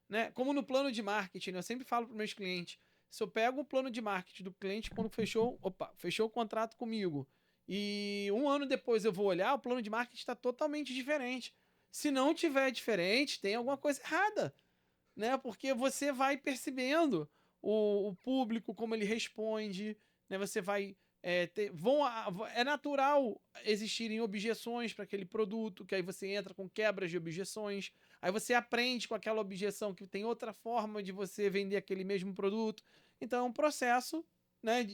Né? Como no plano de marketing, eu sempre falo para os meus clientes: se eu pego o plano de marketing do cliente quando fechou o contrato comigo, e um ano depois eu vou olhar, o plano de marketing está totalmente diferente. Se não tiver diferente, tem alguma coisa errada. Né? Porque você vai percebendo o público, como ele responde, né? Você vai é natural existirem objeções para aquele produto, que aí você entra com quebras de objeções, aí você aprende com aquela objeção que tem outra forma de você vender aquele mesmo produto. Então é um processo, né,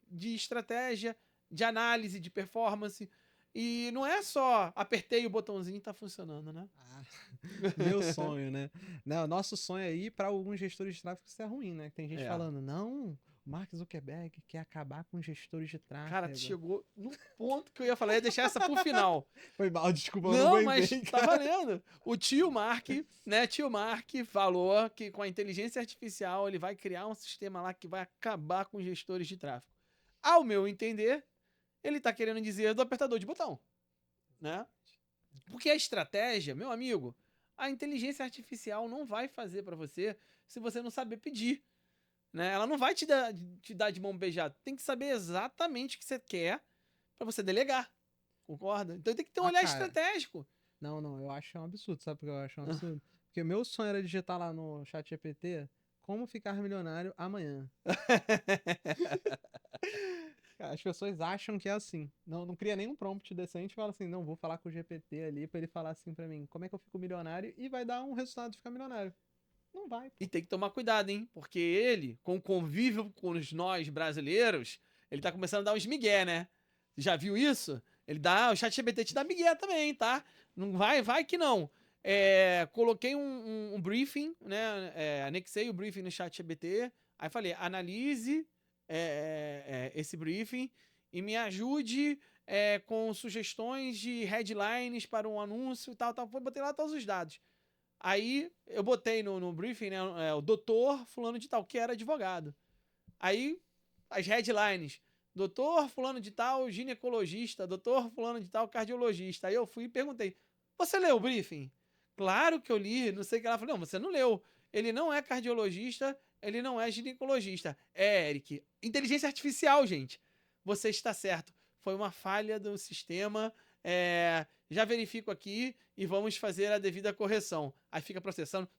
de estratégia, de análise, de performance. E não é só apertei o botãozinho e tá funcionando, né? Meu sonho, né? Não, nosso sonho aí, para alguns gestores de tráfego, isso é ruim, né? Tem gente falando, não, o Mark Zuckerberg quer acabar com gestores de tráfego. Cara, chegou no ponto que eu ia falar, ia deixar essa pro final. Foi mal, desculpa, eu não aguentei, mas tá valendo. O tio Mark, né? Tio Mark falou que com a inteligência artificial ele vai criar um sistema lá que vai acabar com os gestores de tráfego. Ao meu entender, ele tá querendo dizer do apertador de botão, né? Porque a estratégia, meu amigo, a inteligência artificial não vai fazer para você se você não saber pedir. Né? Ela não vai te dar de mão beijada. Tem que saber exatamente o que você quer para você delegar. Concorda? Então tem que ter um olhar estratégico. Não, eu acho um absurdo. Sabe por que eu acho um absurdo? Porque meu sonho era digitar lá no chat GPT como ficar milionário amanhã. As pessoas acham que é assim. Não cria nenhum prompt decente e fala assim, não, vou falar com o GPT ali pra ele falar assim pra mim, como é que eu fico milionário? E vai dar um resultado de ficar milionário. Não vai. Pô. E tem que tomar cuidado, hein? Porque ele, com o convívio com nós brasileiros, ele tá começando a dar uns migué, né? Já viu isso? O ChatGPT te dá migué também, tá? Não vai que não. Coloquei um briefing, né? Anexei o briefing no ChatGPT. Aí falei, analise esse briefing e me ajude com sugestões de headlines para um anúncio e tal. Botei lá todos os dados. Aí eu botei no briefing, né, o doutor fulano de tal, que era advogado. Aí as headlines, doutor fulano de tal, ginecologista, doutor fulano de tal, cardiologista. Aí eu fui e perguntei, você leu o briefing? Claro que eu li, não sei o que ela falou, não, você não leu. Ele não é cardiologista, ele não é ginecologista. Eric, inteligência artificial, gente. Você está certo. Foi uma falha do sistema, já verifico aqui e vamos fazer a devida correção. Aí fica processando,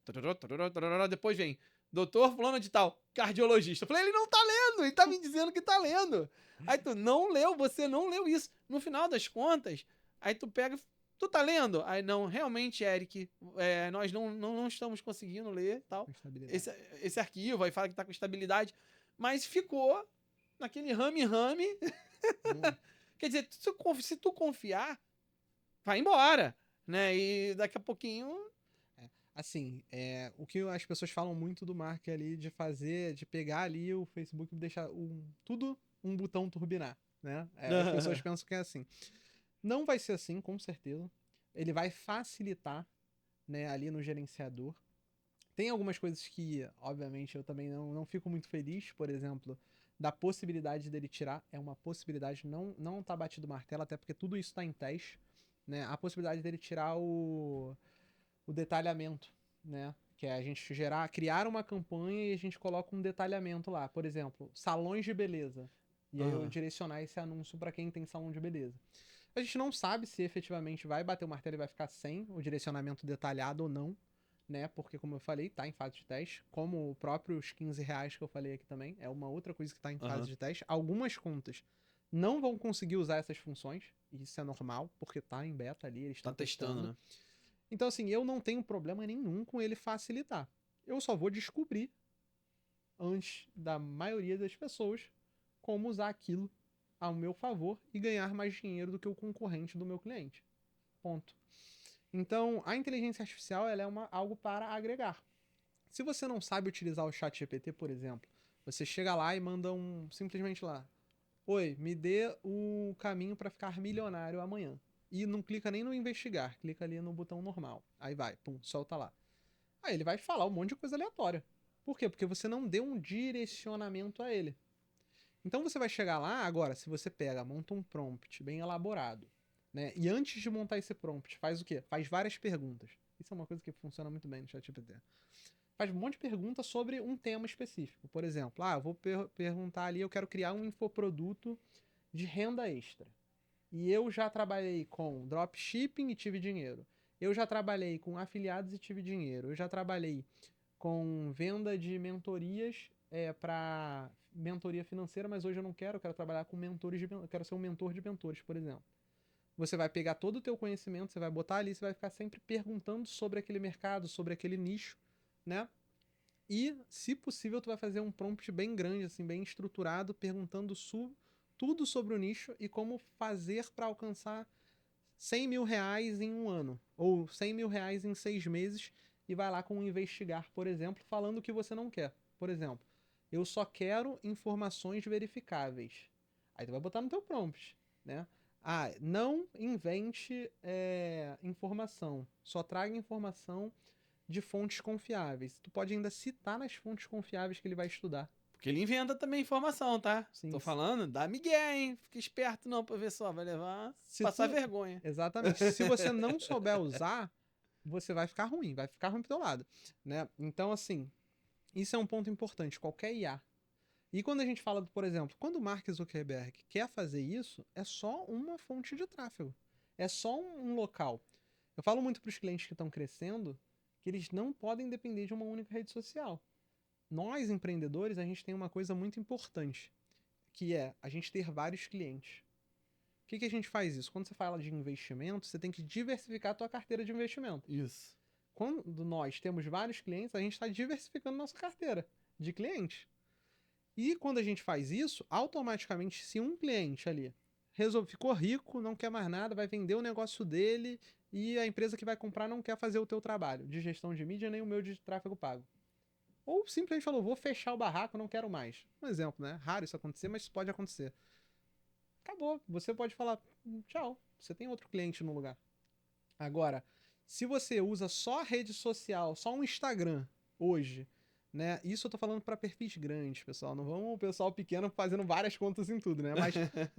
depois vem, doutor fulano de tal, cardiologista. Eu falei, ele não tá lendo, ele tá me dizendo que tá lendo. Aí tu não leu, você não leu isso. No final das contas, aí tu pega, tu tá lendo? Aí não, realmente, Eric, nós não estamos conseguindo ler tal. Esse arquivo, aí fala que tá com estabilidade, mas ficou naquele rame-rame. Quer dizer, se tu confiar, vai embora, né? E daqui a pouquinho... Assim, o que as pessoas falam muito do Mark ali, de pegar ali o Facebook e deixar tudo um botão turbinar, né? As pessoas pensam que é assim. Não vai ser assim, com certeza. Ele vai facilitar, né, ali no gerenciador. Tem algumas coisas que, obviamente, eu também não fico muito feliz, por exemplo, da possibilidade dele tirar. É uma possibilidade, não tá batido o martelo, até porque tudo isso tá em teste, né? A possibilidade dele tirar o detalhamento, né? Que é a gente criar uma campanha e a gente coloca um detalhamento lá. Por exemplo, salões de beleza. E aí eu direcionar esse anúncio para quem tem salão de beleza. A gente não sabe se efetivamente vai bater o martelo e vai ficar sem o direcionamento detalhado ou não, né? Porque, como eu falei, tá em fase de teste. Como o próprio os R$15 que eu falei aqui também, é uma outra coisa que tá em fase de teste. Algumas contas não vão conseguir usar essas funções, e isso é normal, porque tá em beta ali, eles estão testando, né? Então, assim, eu não tenho problema nenhum com ele facilitar. Eu só vou descobrir, antes da maioria das pessoas, como usar aquilo, ao meu favor e ganhar mais dinheiro do que o concorrente do meu cliente. Ponto. Então, a inteligência artificial ela é algo para agregar. Se você não sabe utilizar o ChatGPT, por exemplo, você chega lá e manda simplesmente lá: oi, me dê o caminho para ficar milionário amanhã. E não clica nem no investigar, clica ali no botão normal. Aí vai, pum, solta lá. Aí ele vai falar um monte de coisa aleatória. Por quê? Porque você não deu um direcionamento a ele. Então você vai chegar lá, agora, se você pega, monta um prompt bem elaborado, né? E antes de montar esse prompt, faz o quê? Faz várias perguntas. Isso é uma coisa que funciona muito bem no ChatGPT. Faz um monte de perguntas sobre um tema específico. Por exemplo, eu vou perguntar ali, eu quero criar um infoproduto de renda extra. E eu já trabalhei com dropshipping e tive dinheiro. Eu já trabalhei com afiliados e tive dinheiro. Eu já trabalhei com venda de mentorias para mentoria financeira, mas hoje eu quero trabalhar com mentores, eu quero ser um mentor de mentores, por exemplo. Você vai pegar todo o teu conhecimento, você vai botar ali, você vai ficar sempre perguntando sobre aquele mercado, sobre aquele nicho, né? E, se possível, tu vai fazer um prompt bem grande, assim, bem estruturado, perguntando tudo sobre o nicho e como fazer para alcançar 100 mil reais em um ano, ou 100 mil reais em 6 meses, e vai lá com um investigar, por exemplo, falando o que você não quer. Por exemplo, eu só quero informações verificáveis. Aí tu vai botar no teu prompt, né? Não invente informação, só traga informação de fontes confiáveis. Tu pode ainda citar nas fontes confiáveis que ele vai estudar. Porque ele inventa também informação, tá? Sim. Tô falando, dá migué, hein? Fica esperto não, pra ver só, vai levar, passar vergonha. Exatamente. Se você não souber usar, você vai ficar ruim pro teu lado, né? Então, assim, isso é um ponto importante, qualquer IA. E quando a gente fala, por exemplo, quando o Mark Zuckerberg quer fazer isso, é só uma fonte de tráfego. É só um local. Eu falo muito para os clientes que estão crescendo que eles não podem depender de uma única rede social. Nós, empreendedores, a gente tem uma coisa muito importante, que é a gente ter vários clientes. O que a gente faz isso? Quando você fala de investimento, você tem que diversificar a tua carteira de investimento. Isso. Quando nós temos vários clientes, a gente está diversificando nossa carteira de clientes. E quando a gente faz isso, automaticamente, se um cliente ali ficou rico, não quer mais nada, vai vender o negócio dele e a empresa que vai comprar não quer fazer o teu trabalho de gestão de mídia nem o meu de tráfego pago. Ou simplesmente falou, vou fechar o barraco, não quero mais. Um exemplo, né? Raro isso acontecer, mas isso pode acontecer. Acabou. Você pode falar, tchau, você tem outro cliente no lugar. Agora, se você usa só a rede social, só um Instagram hoje, né? Isso eu tô falando para perfis grandes, pessoal. Não vamos o pessoal pequeno fazendo várias contas em tudo, né? Mas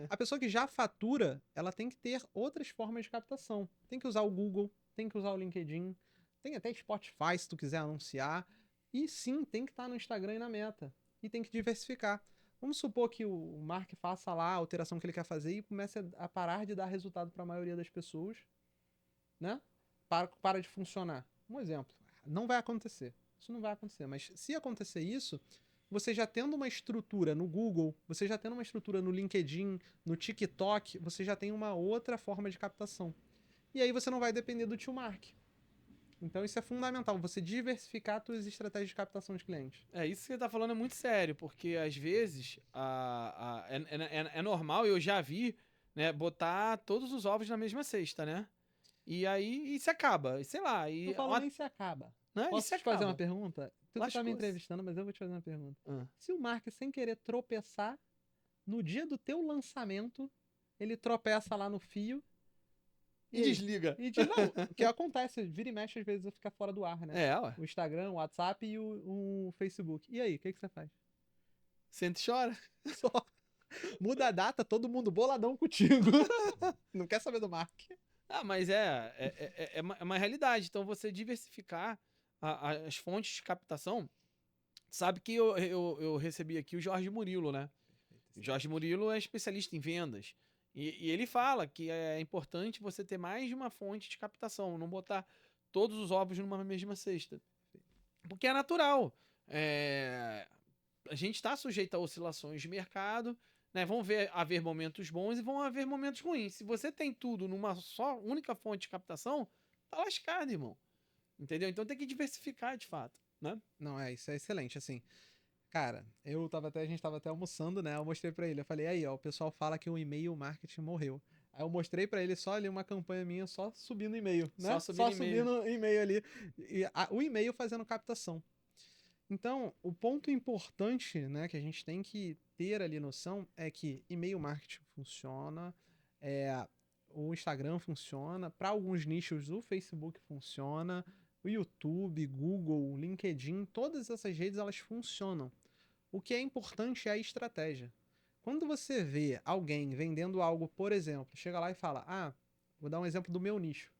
a pessoa que já fatura, ela tem que ter outras formas de captação. Tem que usar o Google, tem que usar o LinkedIn, tem até Spotify se tu quiser anunciar. E sim, tem que estar no Instagram e na Meta. E tem que diversificar. Vamos supor que o Mark faça lá a alteração que ele quer fazer e comece a parar de dar resultado para a maioria das pessoas, né? Para de funcionar. Um exemplo. Não vai acontecer. Isso não vai acontecer. Mas se acontecer isso, você já tendo uma estrutura no Google, você já tendo uma estrutura no LinkedIn, no TikTok, você já tem uma outra forma de captação. E aí você não vai depender do tio Mark. Então isso é fundamental, você diversificar suas estratégias de captação de clientes. Isso que você tá falando é muito sério, porque às vezes é normal, eu já vi, né, botar todos os ovos na mesma cesta, né? E aí se acaba, sei lá. Não falo nem se acaba. Né? Posso te fazer uma pergunta? Tu tá me Lascou-se. entrevistando, mas eu vou te fazer uma pergunta. Se o Mark, sem querer tropeçar, no dia do teu lançamento, ele tropeça lá no fio e desliga. Não, o que acontece, vira e mexe, às vezes eu ficar fora do ar, né? Ué. O Instagram, o WhatsApp e o Facebook. E aí, o que você faz? Senta e chora. Só. Muda a data, todo mundo boladão contigo. Não quer saber do Mark. Mas é uma realidade. Então, você diversificar as fontes de captação. Sabe que eu recebi aqui o Jorge Murilo, né? O Jorge Murilo é especialista em vendas. E ele fala que é importante você ter mais de uma fonte de captação, não botar todos os ovos numa mesma cesta. Porque é natural. A gente está sujeito a oscilações de mercado, né? Vão haver momentos bons e vão haver momentos ruins. Se você tem tudo numa só única fonte de captação, tá lascado, irmão. Entendeu? Então tem que diversificar de fato, né? Não, isso é excelente, assim. Cara, a gente tava até almoçando, né? Eu mostrei pra ele, eu falei, aí, ó, o pessoal fala que o e-mail marketing morreu. Aí eu mostrei pra ele só ali uma campanha minha, só subindo e-mail, Só né? subindo Só e-mail. subindo e-mail ali. E o e-mail fazendo captação. Então, o ponto importante, né, que a gente tem que ter ali noção é que e-mail marketing funciona, é, o Instagram funciona, para alguns nichos o Facebook funciona, o YouTube, Google, LinkedIn, todas essas redes elas funcionam. O que é importante é a estratégia. Quando você vê alguém vendendo algo, por exemplo, chega lá e fala: Ah, vou dar um exemplo do meu nicho,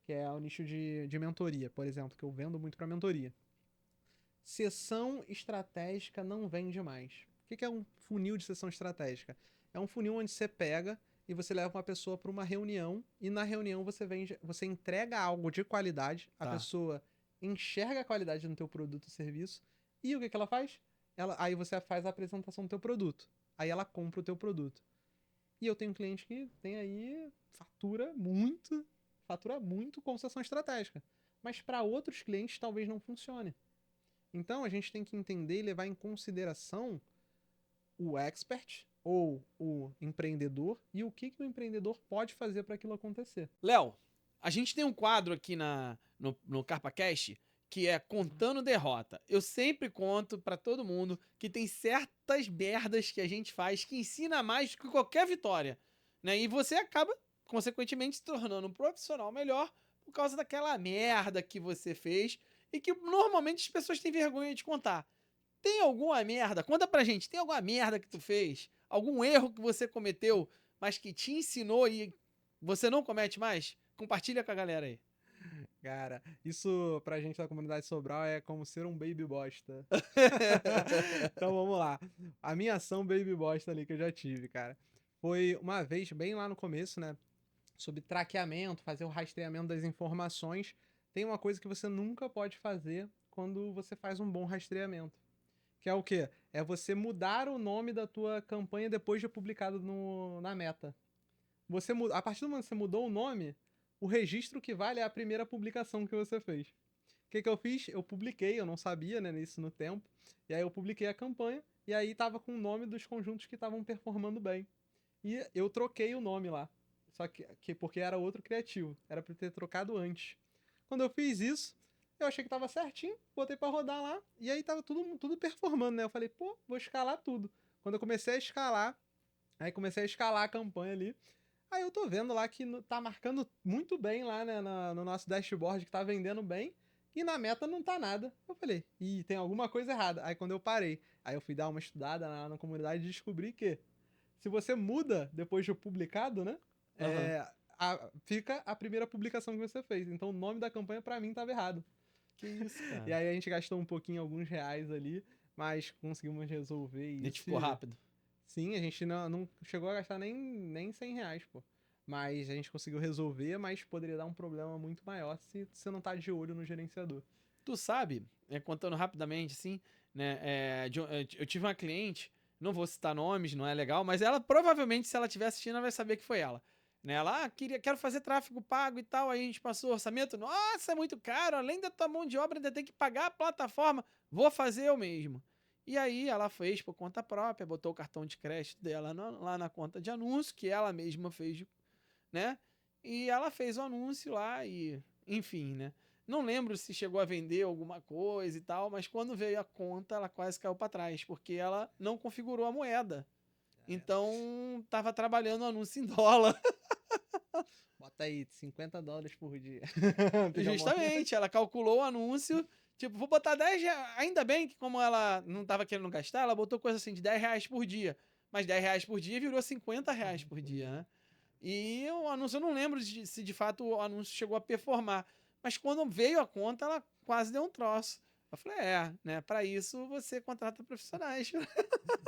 que é o nicho de mentoria, por exemplo, que eu vendo muito para mentoria. Sessão estratégica não vende mais. O que é um funil de sessão estratégica? É um funil onde você pega e você leva uma pessoa para uma reunião e na reunião você entrega algo de qualidade, a Tá. pessoa enxerga a qualidade no teu produto ou serviço e o que ela faz? Aí você faz a apresentação do teu produto. Aí ela compra o teu produto. E eu tenho um cliente que tem aí fatura muito com sessão estratégica. Mas para outros clientes talvez não funcione. Então a gente tem que entender e levar em consideração o expert ou o empreendedor e o que o empreendedor pode fazer para aquilo acontecer. Léo, a gente tem um quadro aqui no CarpaCast que é Contando Derrota. Eu sempre conto pra todo mundo que tem certas merdas que a gente faz que ensina mais do que qualquer vitória, né? E você acaba, consequentemente, se tornando um profissional melhor por causa daquela merda que você fez e que normalmente as pessoas têm vergonha de contar. Tem alguma merda? Conta pra gente, tem alguma merda que tu fez? Algum erro que você cometeu, mas que te ensinou e você não comete mais? Compartilha com a galera aí. Cara, isso pra gente da comunidade Sobral é como ser um baby bosta. Então vamos lá. A minha ação baby bosta ali que eu já tive, cara, foi uma vez, bem lá no começo, né? Sobre traqueamento, fazer o rastreamento das informações. Tem uma coisa que você nunca pode fazer quando você faz um bom rastreamento. Que é o quê? É você mudar o nome da tua campanha depois de publicado na meta. A partir do momento que você mudou o nome, o registro que vale é a primeira publicação que você fez. O que eu fiz? Eu publiquei, eu não sabia, né, nisso no tempo. E aí eu publiquei a campanha e aí tava com o nome dos conjuntos que estavam performando bem. E eu troquei o nome lá. Só que porque era outro criativo. Era pra eu ter trocado antes. Quando eu fiz isso, eu achei que tava certinho, botei pra rodar lá, e aí tava tudo performando, né? Eu falei, pô, vou escalar tudo. Quando eu comecei a escalar, aí comecei a escalar a campanha ali. Aí eu tô vendo lá que tá marcando muito bem lá, né, no nosso dashboard, que tá vendendo bem, e na meta não tá nada. Eu falei, ih, tem alguma coisa errada. Aí quando eu parei, aí eu fui dar uma estudada na comunidade e descobri que se você muda depois de publicado, né, Aham. fica a primeira publicação que você fez. Então o nome da campanha pra mim tava errado. Que isso, E cara. aí a gente gastou um pouquinho, alguns reais ali, mas conseguimos resolver isso. Identificou rápido. Sim, a gente não chegou a gastar nem 100 reais, pô. Mas a gente conseguiu resolver, mas poderia dar um problema muito maior se você não tá de olho no gerenciador. Tu sabe, contando rapidamente, assim, né? Eu tive uma cliente, não vou citar nomes, não é legal, mas ela provavelmente, se ela estiver assistindo, ela vai saber que foi ela. Né? Ela quero fazer tráfego pago e tal, aí a gente passou o orçamento. Nossa, é muito caro, além da tua mão de obra, ainda tem que pagar a plataforma. Vou fazer eu mesmo. E aí ela fez por conta própria, botou o cartão de crédito dela lá na conta de anúncio, que ela mesma fez, né? E ela fez o anúncio lá e, enfim, né? Não lembro se chegou a vender alguma coisa e tal, mas quando veio a conta, ela quase caiu para trás, porque ela não configurou a moeda. Então, tava trabalhando o anúncio em dólar. Bota aí, $50 por dia. Fica bom. Justamente, ela calculou o anúncio, tipo, vou botar 10 reais. Ainda bem que, como ela não tava querendo gastar, ela botou coisa assim de 10 reais por dia. Mas 10 reais por dia virou 50 reais por dia, né? E o anúncio, eu não lembro se de fato o anúncio chegou a performar. Mas quando veio a conta, ela quase deu um troço. Eu falei, né? Pra isso você contrata profissionais.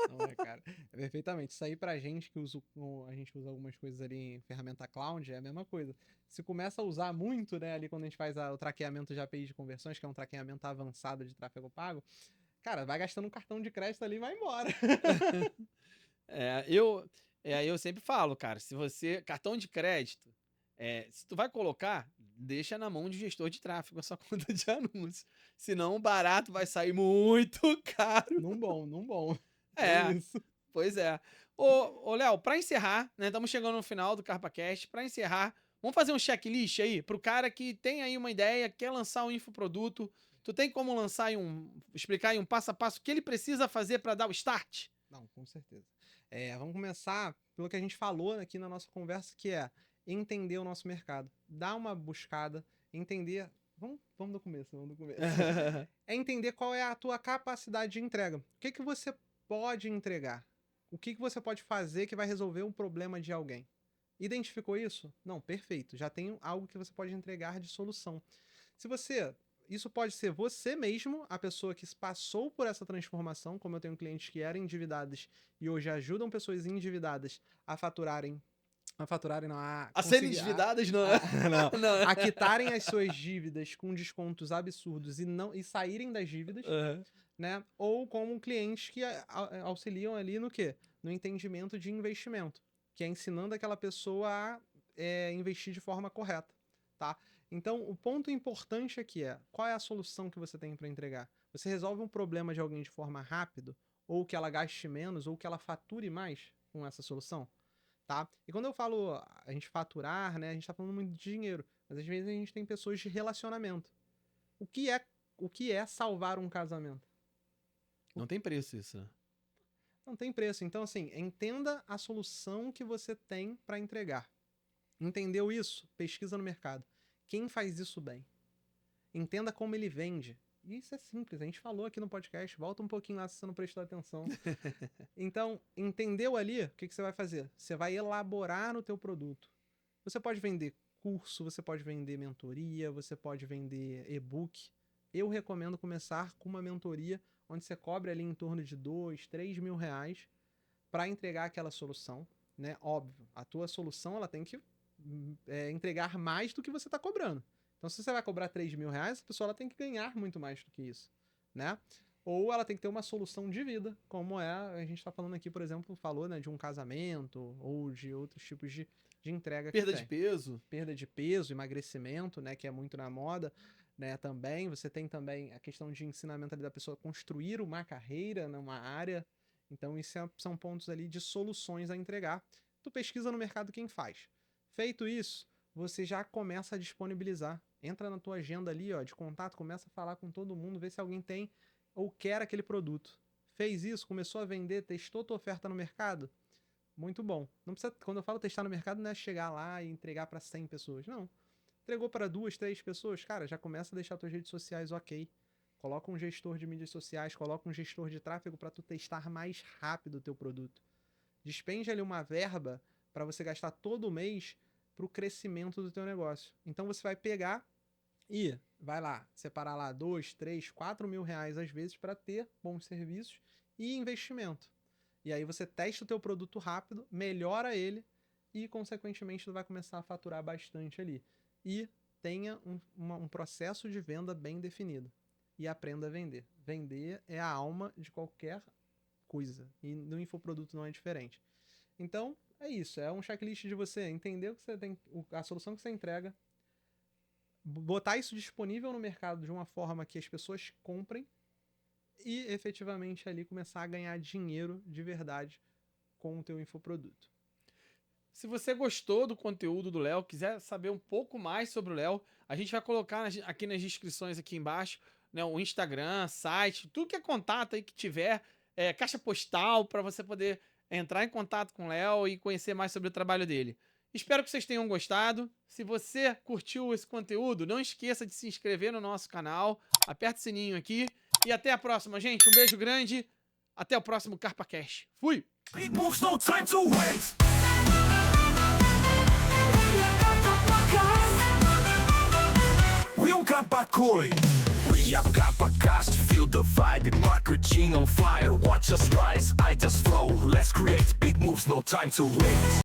Não é, cara. É perfeitamente. Isso aí pra gente que a gente usa algumas coisas ali em ferramenta cloud, é a mesma coisa. Se começa a usar muito, né, ali quando a gente faz o traqueamento de API de conversões, que é um traqueamento avançado de tráfego pago, cara, vai gastando um cartão de crédito ali e vai embora. É, eu sempre falo, cara, se você. Cartão de crédito, se tu vai colocar, deixa na mão de gestor de tráfego essa conta de anúncio. Senão o barato vai sair muito caro. Não bom. É, Isso. pois é. Ô Léo, pra encerrar, né? Estamos chegando no final do CarpaCast. Pra encerrar, vamos fazer um checklist aí pro cara que tem aí uma ideia, quer lançar um infoproduto. Tu tem como lançar explicar aí um passo a passo o que ele precisa fazer pra dar o start? Não, com certeza. Vamos começar pelo que a gente falou aqui na nossa conversa, que é entender o nosso mercado. Dar uma buscada, entender... Vamos do começo. É entender qual é a tua capacidade de entrega. O que você pode entregar? O que você pode fazer que vai resolver um problema de alguém? Identificou isso? Não, perfeito. Já tem algo que você pode entregar de solução. Isso pode ser você mesmo, a pessoa que passou por essa transformação, como eu tenho clientes que eram endividados e hoje ajudam pessoas endividadas a faturarem não, a serem endividadas, não. Não. A quitarem as suas dívidas com descontos absurdos e saírem das dívidas, né? Ou como clientes que auxiliam ali no quê? No entendimento de investimento, que é ensinando aquela pessoa a investir de forma correta, tá? Então, o ponto importante aqui qual é a solução que você tem para entregar? Você resolve um problema de alguém de forma rápida, ou que ela gaste menos, ou que ela fature mais com essa solução? Tá? E quando eu falo a gente faturar, né, a gente tá falando muito de dinheiro, mas às vezes a gente tem pessoas de relacionamento. O que é salvar um casamento? Não tem preço isso, né? Não tem preço. Então, assim, entenda a solução que você tem para entregar. Entendeu isso? Pesquisa no mercado. Quem faz isso bem? Entenda como ele vende. E isso é simples, a gente falou aqui no podcast, volta um pouquinho lá se você não prestou atenção. Então, entendeu ali, o que você vai fazer? Você vai elaborar no teu produto. Você pode vender curso, você pode vender mentoria, você pode vender e-book. Eu recomendo começar com uma mentoria onde você cobre ali em torno de 2, 3 mil reais para entregar aquela solução, né? Óbvio, a tua solução ela tem que entregar mais do que você está cobrando. Então, se você vai cobrar 3 mil reais, a pessoa ela tem que ganhar muito mais do que isso, né? Ou ela tem que ter uma solução de vida, como a gente está falando aqui, por exemplo, né, de um casamento ou de outros tipos de entrega. Perda de peso. Perda de peso, emagrecimento, né, que é muito na moda, né, também. Você tem também a questão de ensinamento ali da pessoa construir uma carreira numa área. Então, isso são pontos ali de soluções a entregar. Tu pesquisa no mercado quem faz. Feito isso, você já começa a disponibilizar. Entra na tua agenda ali, de contato, começa a falar com todo mundo, vê se alguém tem ou quer aquele produto. Fez isso, começou a vender, testou tua oferta no mercado? Muito bom. Não precisa, quando eu falo testar no mercado, não é chegar lá e entregar para 100 pessoas, não. Entregou para 2, 3 pessoas, cara, já começa a deixar tuas redes sociais ok. Coloca um gestor de mídias sociais, coloca um gestor de tráfego para tu testar mais rápido o teu produto. Despende ali uma verba para você gastar todo mês para o crescimento do teu negócio. Então você vai pegar e vai lá, separar lá 2, 3, 4 mil reais às vezes para ter bons serviços e investimento. E aí você testa o teu produto rápido, melhora ele e, consequentemente, tu vai começar a faturar bastante ali. E tenha um processo de venda bem definido. E aprenda a vender. Vender é a alma de qualquer coisa. E no infoproduto não é diferente. Então, é isso. É um checklist de você entender o que você tem, a solução que você entrega, botar isso disponível no mercado de uma forma que as pessoas comprem e efetivamente ali começar a ganhar dinheiro de verdade com o teu infoproduto. Se você gostou do conteúdo do Léo, quiser saber um pouco mais sobre o Léo, a gente vai colocar aqui nas descrições aqui embaixo, né, o Instagram, site, tudo que é contato aí que tiver, caixa postal para você poder entrar em contato com o Léo e conhecer mais sobre o trabalho dele. Espero que vocês tenham gostado. Se você curtiu esse conteúdo, não esqueça de se inscrever no nosso canal. Aperta o sininho aqui. E até a próxima, gente. Um beijo grande. Até o próximo CarpaCast. Fui! We are CarpaCast, feel the vibe, marketing on fire. Watch us rise, I just flow. Let's create big moves, no time to wait.